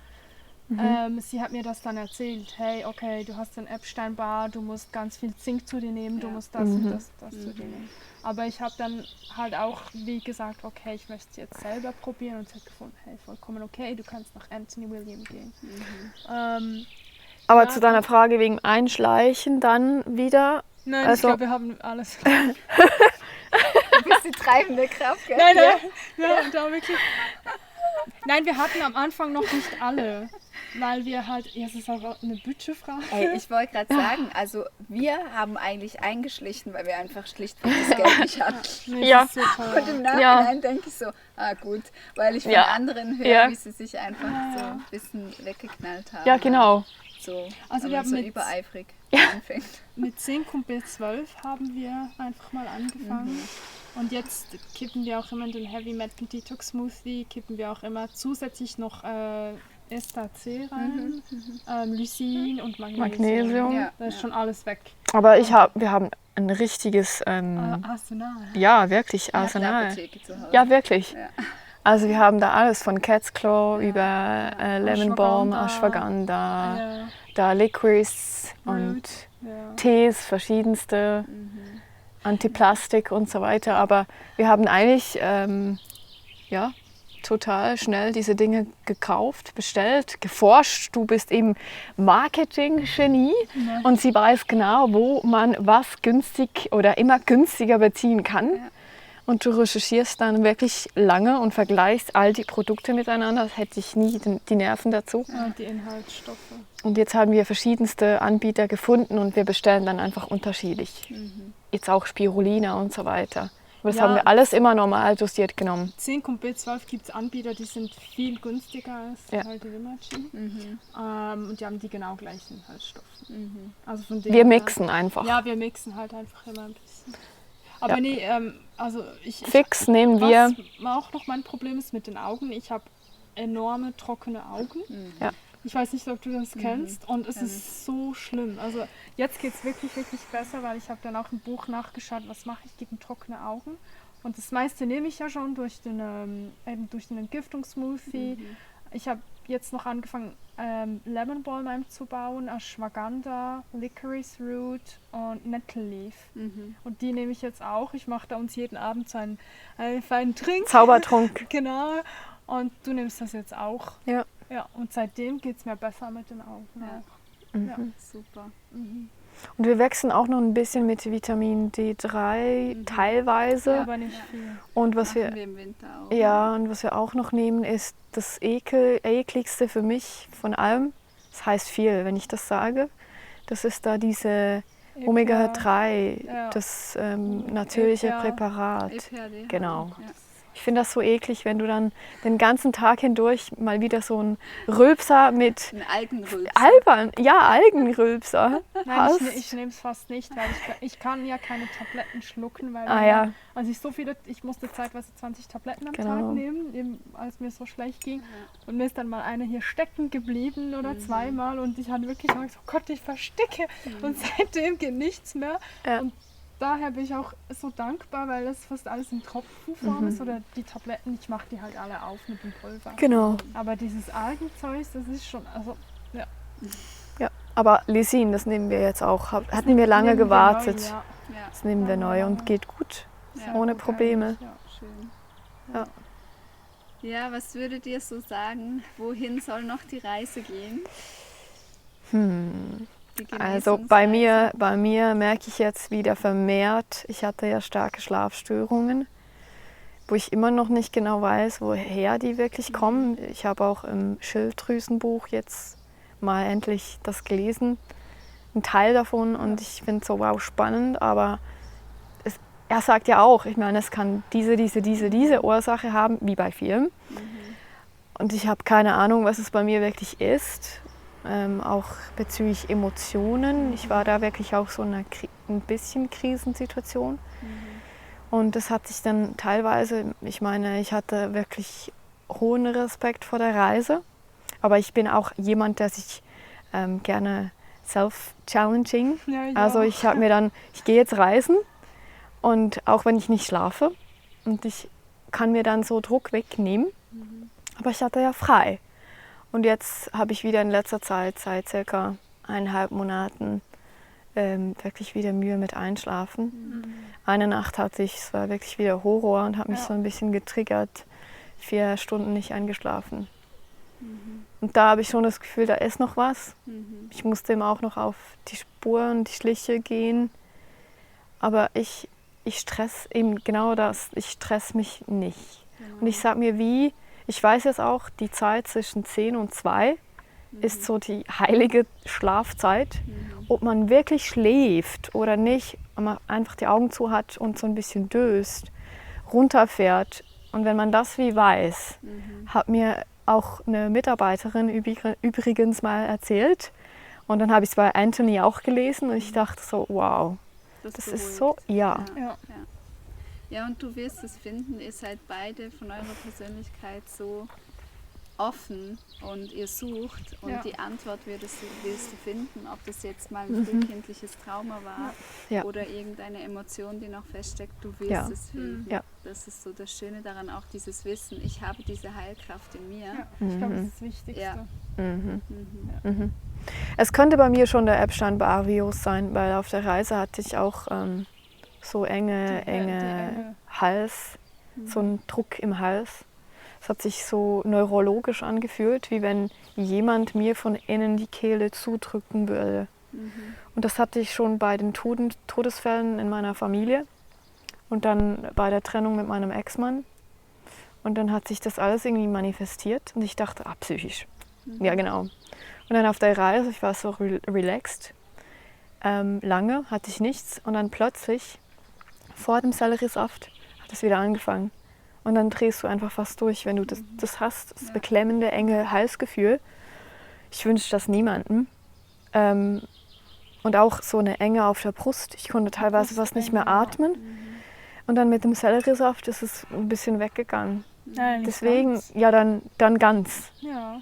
[SPEAKER 1] Sie hat mir das dann erzählt, hey, okay, du hast den Epstein-Barr, du musst ganz viel Zink zu dir nehmen, du musst das und das zu dir nehmen. Aber ich habe dann halt auch, wie gesagt, okay, ich möchte es jetzt selber probieren und sie hat gefunden, hey, vollkommen okay, du kannst nach Anthony William gehen.
[SPEAKER 2] Aber zu deiner Frage wegen Einschleichen dann wieder.
[SPEAKER 1] Nein,
[SPEAKER 2] Also-
[SPEAKER 1] ich glaube, wir haben alles.
[SPEAKER 3] Du bist die treibende Kraft, gell?
[SPEAKER 1] Nein, ja, da wirklich. Nein, wir hatten am Anfang noch nicht alle, weil wir halt, es ist auch eine Budgetfrage.
[SPEAKER 3] Ey, ich wollte gerade sagen, also wir haben eigentlich eingeschlichen, weil wir einfach schlichtweg das Geld nicht hatten.
[SPEAKER 1] Nee,
[SPEAKER 2] Ja.
[SPEAKER 1] das ist so teuer.
[SPEAKER 3] Und im Nachhinein denke ich so, gut, weil ich von
[SPEAKER 2] Ja.
[SPEAKER 3] anderen höre,
[SPEAKER 2] Ja.
[SPEAKER 3] wie sie sich einfach so ein bisschen weggeknallt haben.
[SPEAKER 2] Ja, genau.
[SPEAKER 3] So,
[SPEAKER 1] Also
[SPEAKER 3] wenn
[SPEAKER 1] wir
[SPEAKER 3] man
[SPEAKER 1] haben
[SPEAKER 3] so
[SPEAKER 1] mit-
[SPEAKER 3] übereifrig anfängt.
[SPEAKER 1] Mit Zink und B12 haben wir einfach mal angefangen. Und jetzt kippen wir auch immer in den Heavy Metal Detox Smoothie, kippen wir auch immer zusätzlich noch Ester C rein, Lysin und Magnesium.
[SPEAKER 2] Magnesium.
[SPEAKER 1] Da ist schon alles weg.
[SPEAKER 2] Aber wir haben ein richtiges,
[SPEAKER 1] Arsenal.
[SPEAKER 2] ja, wirklich
[SPEAKER 3] Eine
[SPEAKER 2] Arsenal.
[SPEAKER 3] Apotheke zu Hause.
[SPEAKER 2] Ja, wirklich.
[SPEAKER 3] Ja.
[SPEAKER 2] Also wir haben da alles von Cat's Claw über Lemon Balm,
[SPEAKER 1] Ashwagandha.
[SPEAKER 2] Ashwagandha,
[SPEAKER 1] Ja,
[SPEAKER 2] da Licorice und
[SPEAKER 1] ja.
[SPEAKER 2] Tees, verschiedenste, Antiplastik und so weiter. Aber wir haben eigentlich ja, total schnell diese Dinge gekauft, bestellt, geforscht. Du bist eben Marketing-Genie und sie weiß genau, wo man was günstig oder immer günstiger beziehen kann.
[SPEAKER 3] Ja.
[SPEAKER 2] Und du recherchierst dann wirklich lange und vergleichst all die Produkte miteinander. Das hätte ich nie die Nerven dazu.
[SPEAKER 1] Ja, die Inhaltsstoffe.
[SPEAKER 2] Und jetzt haben wir verschiedenste Anbieter gefunden und wir bestellen dann einfach unterschiedlich. Jetzt auch Spirulina und so weiter. Aber das
[SPEAKER 1] Ja.
[SPEAKER 2] haben wir alles immer normal dosiert genommen.
[SPEAKER 1] Zink und B12 gibt es Anbieter, die sind viel günstiger als
[SPEAKER 2] Ja.
[SPEAKER 1] halt die Rimachi. Und die haben die genau gleichen Inhaltsstoffe. Also von dem
[SPEAKER 2] Wir
[SPEAKER 1] her-
[SPEAKER 2] mixen einfach.
[SPEAKER 1] Ja, wir mixen halt einfach immer ein bisschen. Aber
[SPEAKER 2] Ja.
[SPEAKER 1] nee, also ich
[SPEAKER 2] Fix nehmen wir.
[SPEAKER 1] was auch noch mein Problem ist mit den Augen, ich habe enorme trockene Augen.
[SPEAKER 2] Ja.
[SPEAKER 1] Ich weiß nicht, ob du das kennst und es ist so schlimm. Also jetzt geht es wirklich, wirklich besser, weil ich habe dann auch im Buch nachgeschaut, was mache ich gegen trockene Augen. Und das meiste nehme ich ja schon durch den Entgiftungssmoothie. Ich habe jetzt noch angefangen, Lemon Balm einzubauen, Ashwagandha, Licorice Root und Nettle Leaf. Und die nehme ich jetzt auch. Ich mache da uns jeden Abend so einen feinen Trink.
[SPEAKER 2] Zaubertrunk.
[SPEAKER 1] Genau. Und du nimmst das jetzt auch.
[SPEAKER 2] Ja.
[SPEAKER 1] Ja, und seitdem geht es mir besser mit den Augen.
[SPEAKER 3] Ja.
[SPEAKER 1] Auch. Ja.
[SPEAKER 3] Super.
[SPEAKER 2] Und wir wechseln auch noch ein bisschen mit Vitamin D3 teilweise.
[SPEAKER 1] Aber nicht viel.
[SPEAKER 2] Und was
[SPEAKER 3] Machen wir
[SPEAKER 2] wir,
[SPEAKER 3] im Winter auch.
[SPEAKER 2] ja, und was wir auch noch nehmen, ist das ekligste für mich von allem. Das heißt viel, wenn ich das sage. Das ist da diese Omega-3,
[SPEAKER 1] Ja.
[SPEAKER 2] das natürliche
[SPEAKER 1] EPA.
[SPEAKER 2] Präparat.
[SPEAKER 3] EPHD.
[SPEAKER 2] Genau.
[SPEAKER 3] Ja.
[SPEAKER 2] Ich finde das so eklig, wenn du dann den ganzen Tag hindurch mal wieder so einen Rülpser mit
[SPEAKER 3] Ein Algenrülpser.
[SPEAKER 2] Algenrülpser
[SPEAKER 1] Nein,
[SPEAKER 2] hast.
[SPEAKER 1] ich nehme es fast nicht, weil ich kann ja keine Tabletten schlucken, weil
[SPEAKER 2] Ja.
[SPEAKER 1] also ich musste zeitweise 20 Tabletten am
[SPEAKER 2] Genau.
[SPEAKER 1] Tag nehmen, eben als mir so schlecht ging. Und mir ist dann mal eine hier stecken geblieben oder zweimal und ich hatte wirklich Angst, oh Gott, ich versticke. Und seitdem geht nichts mehr.
[SPEAKER 2] Ja.
[SPEAKER 1] Und daher bin ich auch so dankbar, weil das fast alles in Tropfenform ist oder die Tabletten, ich mache die halt alle auf mit dem Pulver.
[SPEAKER 2] Genau.
[SPEAKER 1] Aber dieses Algenzeug, das ist schon, also ja.
[SPEAKER 2] Ja. Aber Lysin, das nehmen wir jetzt auch. Hatten wir lange
[SPEAKER 1] Nehmen wir
[SPEAKER 2] gewartet.
[SPEAKER 1] neu, ja.
[SPEAKER 3] Ja.
[SPEAKER 2] Das nehmen wir neu und geht gut.
[SPEAKER 3] Ja.
[SPEAKER 2] Ohne
[SPEAKER 1] Gut
[SPEAKER 2] Probleme.
[SPEAKER 1] eigentlich, ja.
[SPEAKER 3] Schön.
[SPEAKER 2] Ja.
[SPEAKER 3] Ja, was würdet ihr so sagen? Wohin soll noch die Reise gehen? Die
[SPEAKER 2] Also bei
[SPEAKER 3] Genesungsreise?
[SPEAKER 2] mir merke ich jetzt wieder vermehrt, ich hatte ja starke Schlafstörungen, wo ich immer noch nicht genau weiß, woher die wirklich kommen. Ich habe auch im Schilddrüsenbuch jetzt mal endlich das gelesen, ein Teil davon, und ich finde es so wow spannend, aber er sagt ja auch, ich meine, es kann diese Ursache haben, wie bei vielen. Und ich habe keine Ahnung, was es bei mir wirklich ist. Auch bezüglich Emotionen. Ich war da wirklich auch so in einer ein bisschen Krisensituation. Und das hat sich dann teilweise, ich meine, ich hatte wirklich hohen Respekt vor der Reise. Aber ich bin auch jemand, der sich gerne self-challenging.
[SPEAKER 1] Ja, ich
[SPEAKER 2] Also
[SPEAKER 1] auch.
[SPEAKER 2] ich habe mir dann, ich gehe jetzt reisen und auch wenn ich nicht schlafe und ich kann mir dann so Druck wegnehmen. Aber ich hatte ja frei. Und jetzt habe ich wieder in letzter Zeit, seit circa 1,5 Monaten, wirklich wieder Mühe mit Einschlafen. Eine Nacht hatte ich, es war wirklich wieder Horror und habe mich so ein bisschen getriggert, 4 Stunden nicht eingeschlafen. Und da habe ich schon das Gefühl, da ist noch was. Ich musste ihm auch noch auf die Spuren, die Schliche gehen. Aber ich stress eben genau das, ich stress mich nicht. Und ich sage mir ich weiß jetzt auch, die Zeit zwischen 10 und 2 ist so die heilige Schlafzeit. Ob man wirklich schläft oder nicht, wenn man einfach die Augen zu hat und so ein bisschen döst, runterfährt. Und wenn man das weiß, hat mir auch eine Mitarbeiterin übrigens mal erzählt. Und dann habe ich es bei Anthony auch gelesen und ich dachte so, wow, das ist so, ja.
[SPEAKER 3] Ja, und du wirst es finden, ihr seid beide von eurer Persönlichkeit so offen und ihr sucht und die Antwort willst du finden, ob das jetzt mal ein frühkindliches Trauma war oder irgendeine Emotion, die noch feststeckt, du wirst es finden. Ja. Das ist so das Schöne daran, auch dieses Wissen, ich habe diese Heilkraft in mir.
[SPEAKER 1] Ja, ich glaube, das ist das Wichtigste.
[SPEAKER 3] Ja.
[SPEAKER 2] Es könnte bei mir schon der Epstein-Barr-Virus sein, weil auf der Reise hatte ich auch so enge Hals, so einen Druck im Hals. Es hat sich so neurologisch angefühlt, wie wenn jemand mir von innen die Kehle zudrücken würde. Und das hatte ich schon bei den Todesfällen in meiner Familie und dann bei der Trennung mit meinem Ex-Mann. Und dann hat sich das alles irgendwie manifestiert und ich dachte, psychisch. Ja, genau. Und dann auf der Reise, ich war so relaxed, lange hatte ich nichts und dann plötzlich vor dem Selleriesaft hat es wieder angefangen. Und dann drehst du einfach fast durch, wenn du das hast, das beklemmende, enge Halsgefühl. Ich wünsche das niemandem. Und auch so eine Enge auf der Brust. Ich konnte teilweise fast nicht mehr atmen. Und dann mit dem Selleriesaft ist es ein bisschen weggegangen. Deswegen, ganz. Ja, dann ganz.
[SPEAKER 1] Ja.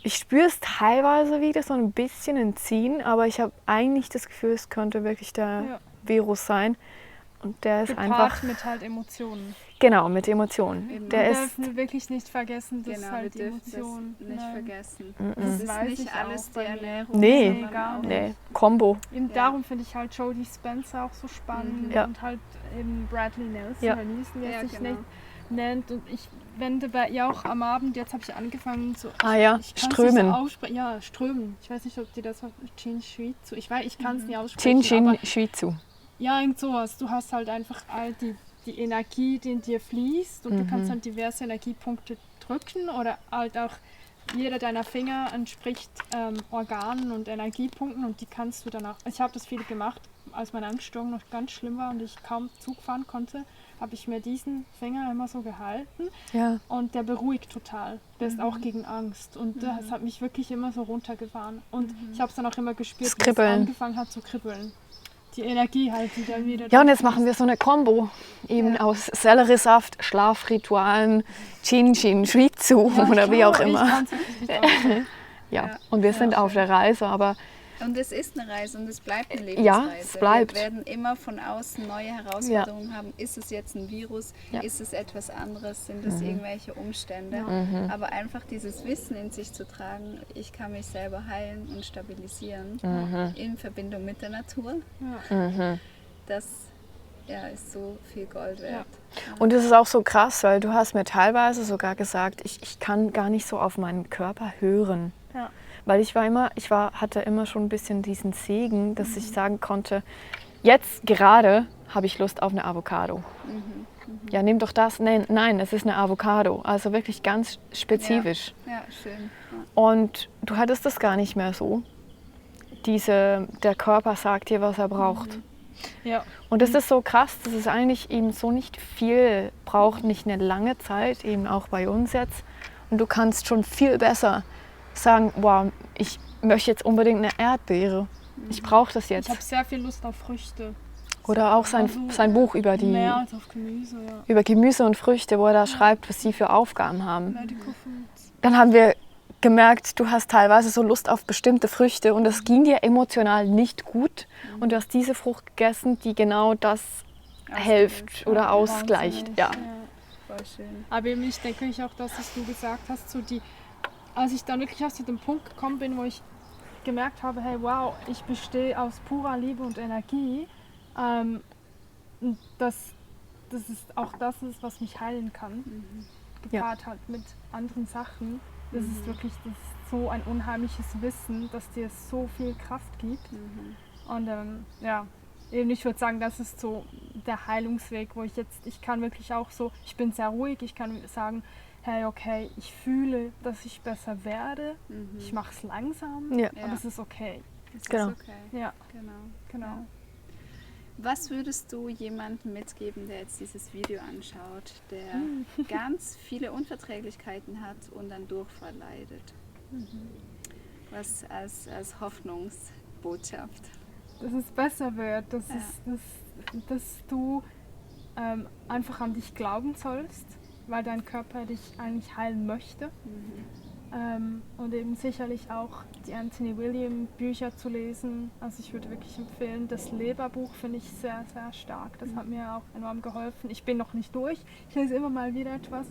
[SPEAKER 2] Ich spüre es teilweise wieder so ein bisschen entziehen, aber ich habe eigentlich das Gefühl, es könnte wirklich der Virus sein. Und der ist einfach
[SPEAKER 1] mit halt Emotionen.
[SPEAKER 2] Genau, mit Emotionen.
[SPEAKER 1] Wir dürfen wirklich nicht vergessen, dass halt die Emotionen.
[SPEAKER 3] Nicht vergessen.
[SPEAKER 1] Das
[SPEAKER 3] ist
[SPEAKER 1] weiß
[SPEAKER 3] nicht
[SPEAKER 1] ich
[SPEAKER 3] alles
[SPEAKER 1] auch
[SPEAKER 3] die Ernährung.
[SPEAKER 2] Nee,
[SPEAKER 1] gar nicht.
[SPEAKER 2] Nee. Kombo.
[SPEAKER 1] Eben darum finde ich halt Jodie Spencer auch so spannend und halt eben Bradley Nelson, wie er sich nicht nennt. Und ich wende bei ihr auch am Abend, jetzt habe ich angefangen zu...
[SPEAKER 2] Strömen.
[SPEAKER 1] Ja, Strömen. Ich weiß nicht, ob die das Chin Shuitsu. Ich kann es nicht aussprechen.
[SPEAKER 2] Chin Shuitsu.
[SPEAKER 1] Ja, irgend sowas. Du hast halt einfach all die Energie, die in dir fließt und du kannst dann diverse Energiepunkte drücken oder halt auch jeder deiner Finger entspricht Organen und Energiepunkten und die kannst du dann auch... Ich habe das viel gemacht, als meine Angststörung noch ganz schlimm war und ich kaum Zug fahren konnte, habe ich mir diesen Finger immer so gehalten und der beruhigt total. Der ist auch gegen Angst und das hat mich wirklich immer so runtergefahren und ich habe es dann auch immer gespürt, wie es angefangen hat zu kribbeln. Die Energie halt, die dann wieder...
[SPEAKER 2] Ja, und jetzt machen wir so eine Kombo eben aus Selleriesaft, Schlafritualen, Chin Shuitsu oder wie auch immer. Und wir sind auf der Reise, aber...
[SPEAKER 3] Und es ist eine Reise und es bleibt eine Lebensreise.
[SPEAKER 2] Ja, es bleibt.
[SPEAKER 3] Wir werden immer von außen neue Herausforderungen haben. Ist es jetzt ein Virus? Ist es etwas anderes? Sind es irgendwelche Umstände? Aber einfach dieses Wissen in sich zu tragen, ich kann mich selber heilen und stabilisieren in Verbindung mit der Natur. Das ist so viel Gold wert.
[SPEAKER 2] Und es ist auch so krass, weil du hast mir teilweise sogar gesagt, ich kann gar nicht so auf meinen Körper hören.
[SPEAKER 1] Ja.
[SPEAKER 2] Weil hatte immer schon ein bisschen diesen Segen, dass ich sagen konnte, jetzt gerade habe ich Lust auf eine Avocado. Ja, nimm doch das. Nein, es ist eine Avocado. Also wirklich ganz spezifisch.
[SPEAKER 3] Ja, schön. Ja.
[SPEAKER 2] Und du hattest das gar nicht mehr so. Der Körper sagt dir, was er braucht.
[SPEAKER 1] Ja.
[SPEAKER 2] Und das ist so krass, dass es eigentlich eben so nicht viel braucht, nicht eine lange Zeit, eben auch bei uns jetzt. Und du kannst schon viel besser sagen, wow, ich möchte jetzt unbedingt eine Erdbeere. Ich brauche das jetzt.
[SPEAKER 1] Ich habe sehr viel Lust auf Früchte.
[SPEAKER 2] Oder auch sein Buch über
[SPEAKER 1] Mehr als auf Gemüse, ja.
[SPEAKER 2] über Gemüse und Früchte, wo er da schreibt, was sie für Aufgaben haben.
[SPEAKER 1] Medical Foods.
[SPEAKER 2] Dann haben wir gemerkt, du hast teilweise so Lust auf bestimmte Früchte und es ging dir emotional nicht gut und du hast diese Frucht gegessen, die genau das hilft oder ausgleicht. Ja.
[SPEAKER 3] Voll schön.
[SPEAKER 1] Aber eben, ich denke ich auch, das, was du gesagt hast, so als ich dann wirklich zu dem Punkt gekommen bin, wo ich gemerkt habe, hey wow, ich bestehe aus purer Liebe und Energie, und das ist auch das, was mich heilen kann, gepaart halt mit anderen Sachen. Das ist wirklich so ein unheimliches Wissen, das dir so viel Kraft gibt. Und eben ich würde sagen, das ist so der Heilungsweg, wo ich kann wirklich auch so, ich bin sehr ruhig, ich kann sagen, hey, okay, ich fühle, dass ich besser werde, ich mache es langsam, aber es ist okay.
[SPEAKER 2] Genau.
[SPEAKER 3] Ist okay.
[SPEAKER 1] Ja,
[SPEAKER 3] Genau.
[SPEAKER 1] genau.
[SPEAKER 3] Was würdest du jemandem mitgeben, der jetzt dieses Video anschaut, der ganz viele Unverträglichkeiten hat und an Durchfall leidet? Was als Hoffnungsbotschaft?
[SPEAKER 1] Dass es besser wird, dass du einfach an dich glauben sollst, weil dein Körper dich eigentlich heilen möchte. Und eben sicherlich auch die Anthony William Bücher zu lesen. Also ich würde wirklich empfehlen, das Leberbuch finde ich sehr, sehr stark. Das hat mir auch enorm geholfen. Ich bin noch nicht durch, ich lese immer mal wieder etwas,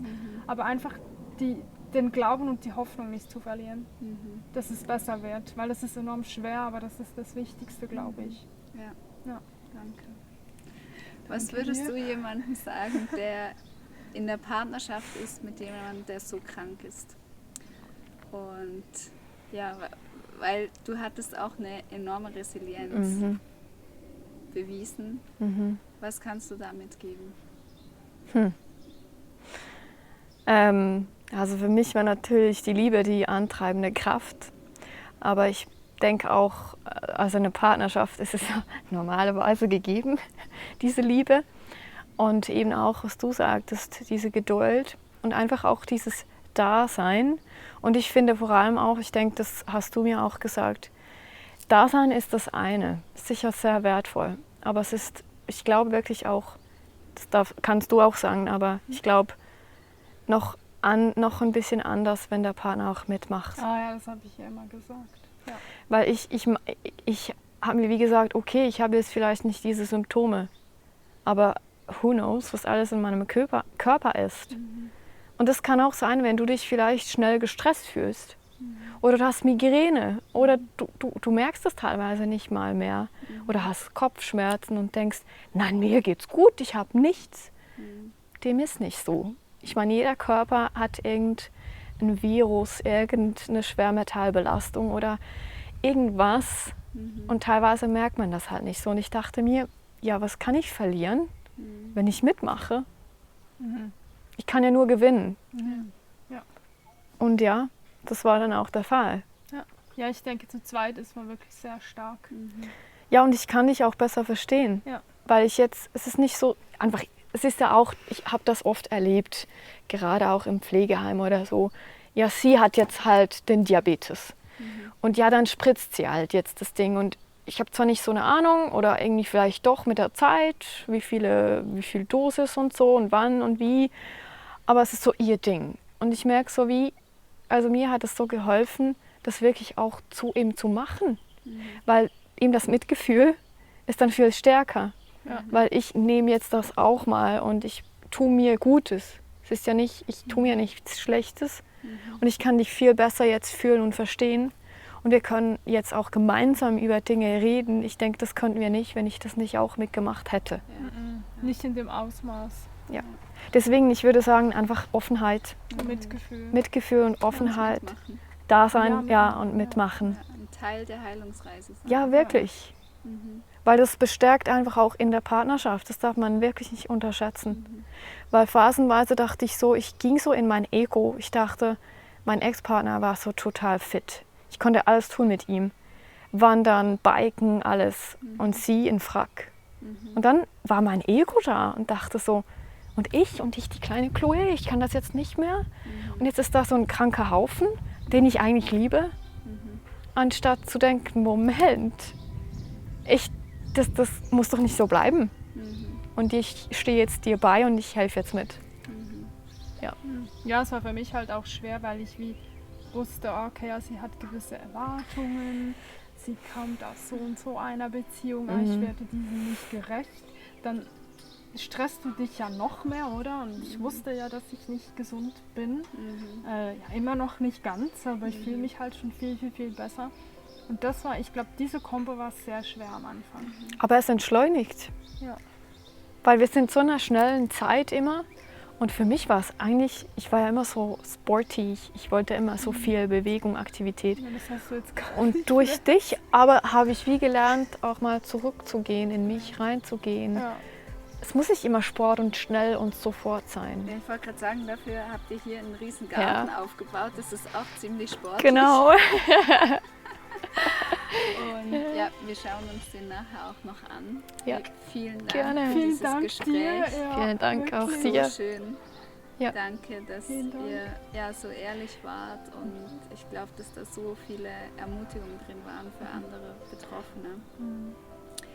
[SPEAKER 1] aber einfach den Glauben und die Hoffnung nicht zu verlieren, dass es besser wird, weil das ist enorm schwer, aber das ist das Wichtigste, glaube ich.
[SPEAKER 3] Ja,
[SPEAKER 1] Ja.
[SPEAKER 3] danke. Was würdest du jemandem sagen, der in der Partnerschaft ist mit jemandem, der so krank ist? Und ja, weil du hattest auch eine enorme Resilienz bewiesen. Was kannst du damit geben?
[SPEAKER 2] Also für mich war natürlich die Liebe die antreibende Kraft. Aber ich denke auch, also eine Partnerschaft ist es ja normalerweise gegeben, diese Liebe. Und eben auch, was du sagtest, diese Geduld und einfach auch dieses Dasein. Und ich finde vor allem auch, ich denke, das hast du mir auch gesagt, Dasein ist das eine, sicher sehr wertvoll. Aber es ist, ich glaube wirklich auch, kannst du auch sagen, aber ich glaube noch ein bisschen anders, wenn der Partner auch mitmacht.
[SPEAKER 1] Ah ja, das habe ich ja immer gesagt. Ja.
[SPEAKER 2] Weil ich habe mir wie gesagt, okay, ich habe jetzt vielleicht nicht diese Symptome, aber who knows, was alles in meinem Körper ist. Und das kann auch sein, wenn du dich vielleicht schnell gestresst fühlst. Oder du hast Migräne. Oder du merkst es teilweise nicht mal mehr. Oder hast Kopfschmerzen und denkst, nein, mir geht's gut, ich habe nichts. Dem ist nicht so. Ich meine, jeder Körper hat irgendein Virus, irgendeine Schwermetallbelastung oder irgendwas. Und teilweise merkt man das halt nicht so. Und ich dachte mir, ja, was kann ich verlieren, wenn ich mitmache? Ich kann ja nur gewinnen.
[SPEAKER 1] Ja.
[SPEAKER 2] Und ja, das war dann auch der Fall.
[SPEAKER 1] Ja, ich denke, zu zweit ist man wirklich sehr stark.
[SPEAKER 2] Ja, und ich kann dich auch besser verstehen.
[SPEAKER 1] Ja.
[SPEAKER 2] Weil es ist nicht so einfach, es ist ja auch, ich habe das oft erlebt, gerade auch im Pflegeheim oder so. Ja, sie hat jetzt halt den Diabetes. Und ja, dann spritzt sie halt jetzt das Ding. Und ich habe zwar nicht so eine Ahnung oder irgendwie vielleicht doch mit der Zeit, wie viel Dosis und so und wann und wie, aber es ist so ihr Ding. Und ich merke so also mir hat es so geholfen, das wirklich auch zu ihm zu machen, weil ihm das Mitgefühl ist dann viel stärker, weil ich nehme jetzt das auch mal und ich tue mir Gutes. Es ist ja nicht, ich tue mir nichts Schlechtes und ich kann dich viel besser jetzt fühlen und verstehen. Und wir können jetzt auch gemeinsam über Dinge reden. Ich denke, das könnten wir nicht, wenn ich das nicht auch mitgemacht hätte.
[SPEAKER 1] Nicht in dem Ausmaß.
[SPEAKER 2] Ja. Deswegen, ich würde sagen, einfach Offenheit.
[SPEAKER 1] Mitgefühl.
[SPEAKER 2] Mitgefühl und Offenheit. Da sein, und mitmachen.
[SPEAKER 3] Ja, ein Teil der Heilungsreise sein.
[SPEAKER 2] Ja, wirklich. Weil das bestärkt einfach auch in der Partnerschaft. Das darf man wirklich nicht unterschätzen. Weil phasenweise dachte ich so, ich ging so in mein Ego. Ich dachte, mein Ex-Partner war so total fit. Ich konnte alles tun mit ihm. Wandern, Biken, alles. Und sie in Frack. Und dann war mein Ego da und dachte so, und ich, die kleine Chloe, ich kann das jetzt nicht mehr. Und jetzt ist da so ein kranker Haufen, den ich eigentlich liebe. Anstatt zu denken, Moment, das muss doch nicht so bleiben. Und ich stehe jetzt dir bei und ich helfe jetzt mit.
[SPEAKER 1] Ja, es war für mich halt auch schwer, weil ich wie wusste, okay, ja, sie hat gewisse Erwartungen, sie kommt aus so und so einer Beziehung, aber ich werde diesem nicht gerecht. Dann stresst du dich ja noch mehr, oder? Und ich wusste ja, dass ich nicht gesund bin. Ja, immer noch nicht ganz, aber ich fühle mich halt schon viel, viel, viel besser. Und das war, ich glaube, diese Kombo war sehr schwer am Anfang.
[SPEAKER 2] Aber es entschleunigt.
[SPEAKER 1] Ja.
[SPEAKER 2] Weil wir sind in so einer schnellen Zeit immer. Und für mich war es eigentlich, ich war ja immer so sporty, ich wollte immer so viel Bewegung, Aktivität.
[SPEAKER 1] Ja, das hast du jetzt gar
[SPEAKER 2] Und
[SPEAKER 1] nicht
[SPEAKER 2] durch
[SPEAKER 1] mehr.
[SPEAKER 2] dich aber habe ich wie gelernt, auch mal zurückzugehen, in mich reinzugehen.
[SPEAKER 1] Ja.
[SPEAKER 2] Es muss nicht immer Sport und schnell und sofort sein.
[SPEAKER 3] Ja, ich wollte gerade sagen, dafür habt ihr hier einen riesen Garten aufgebaut. Das ist auch ziemlich sportlich.
[SPEAKER 2] Genau.
[SPEAKER 3] Und ja, wir schauen uns den nachher auch noch an.
[SPEAKER 2] Ja.
[SPEAKER 3] Vielen Dank
[SPEAKER 2] Gerne.
[SPEAKER 3] für
[SPEAKER 1] Vielen
[SPEAKER 3] dieses
[SPEAKER 1] Dank
[SPEAKER 3] Gespräch.
[SPEAKER 1] dir. Ja,
[SPEAKER 2] Vielen Dank auch
[SPEAKER 1] wirklich.
[SPEAKER 2] dir.
[SPEAKER 3] So schön.
[SPEAKER 2] Ja.
[SPEAKER 3] Danke, dass
[SPEAKER 1] Vielen Dank.
[SPEAKER 3] ihr ja, so ehrlich wart und ich glaube, dass da so viele Ermutigungen drin waren für andere Betroffene.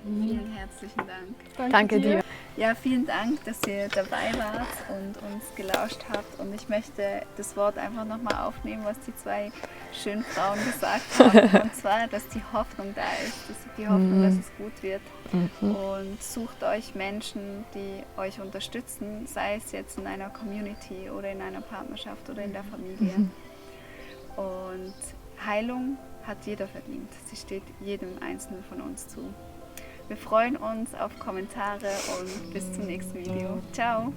[SPEAKER 3] Vielen herzlichen Dank.
[SPEAKER 2] Danke dir.
[SPEAKER 3] Ja, vielen Dank, dass ihr dabei wart und uns gelauscht habt. Und ich möchte das Wort einfach nochmal aufnehmen, was die zwei schönen Frauen gesagt haben. Und zwar, dass die Hoffnung da ist, dass die Hoffnung, dass es gut wird. Und sucht euch Menschen, die euch unterstützen, sei es jetzt in einer Community oder in einer Partnerschaft oder in der Familie. Und Heilung hat jeder verdient. Sie steht jedem Einzelnen von uns zu. Wir freuen uns auf Kommentare und bis zum nächsten Video. Ciao!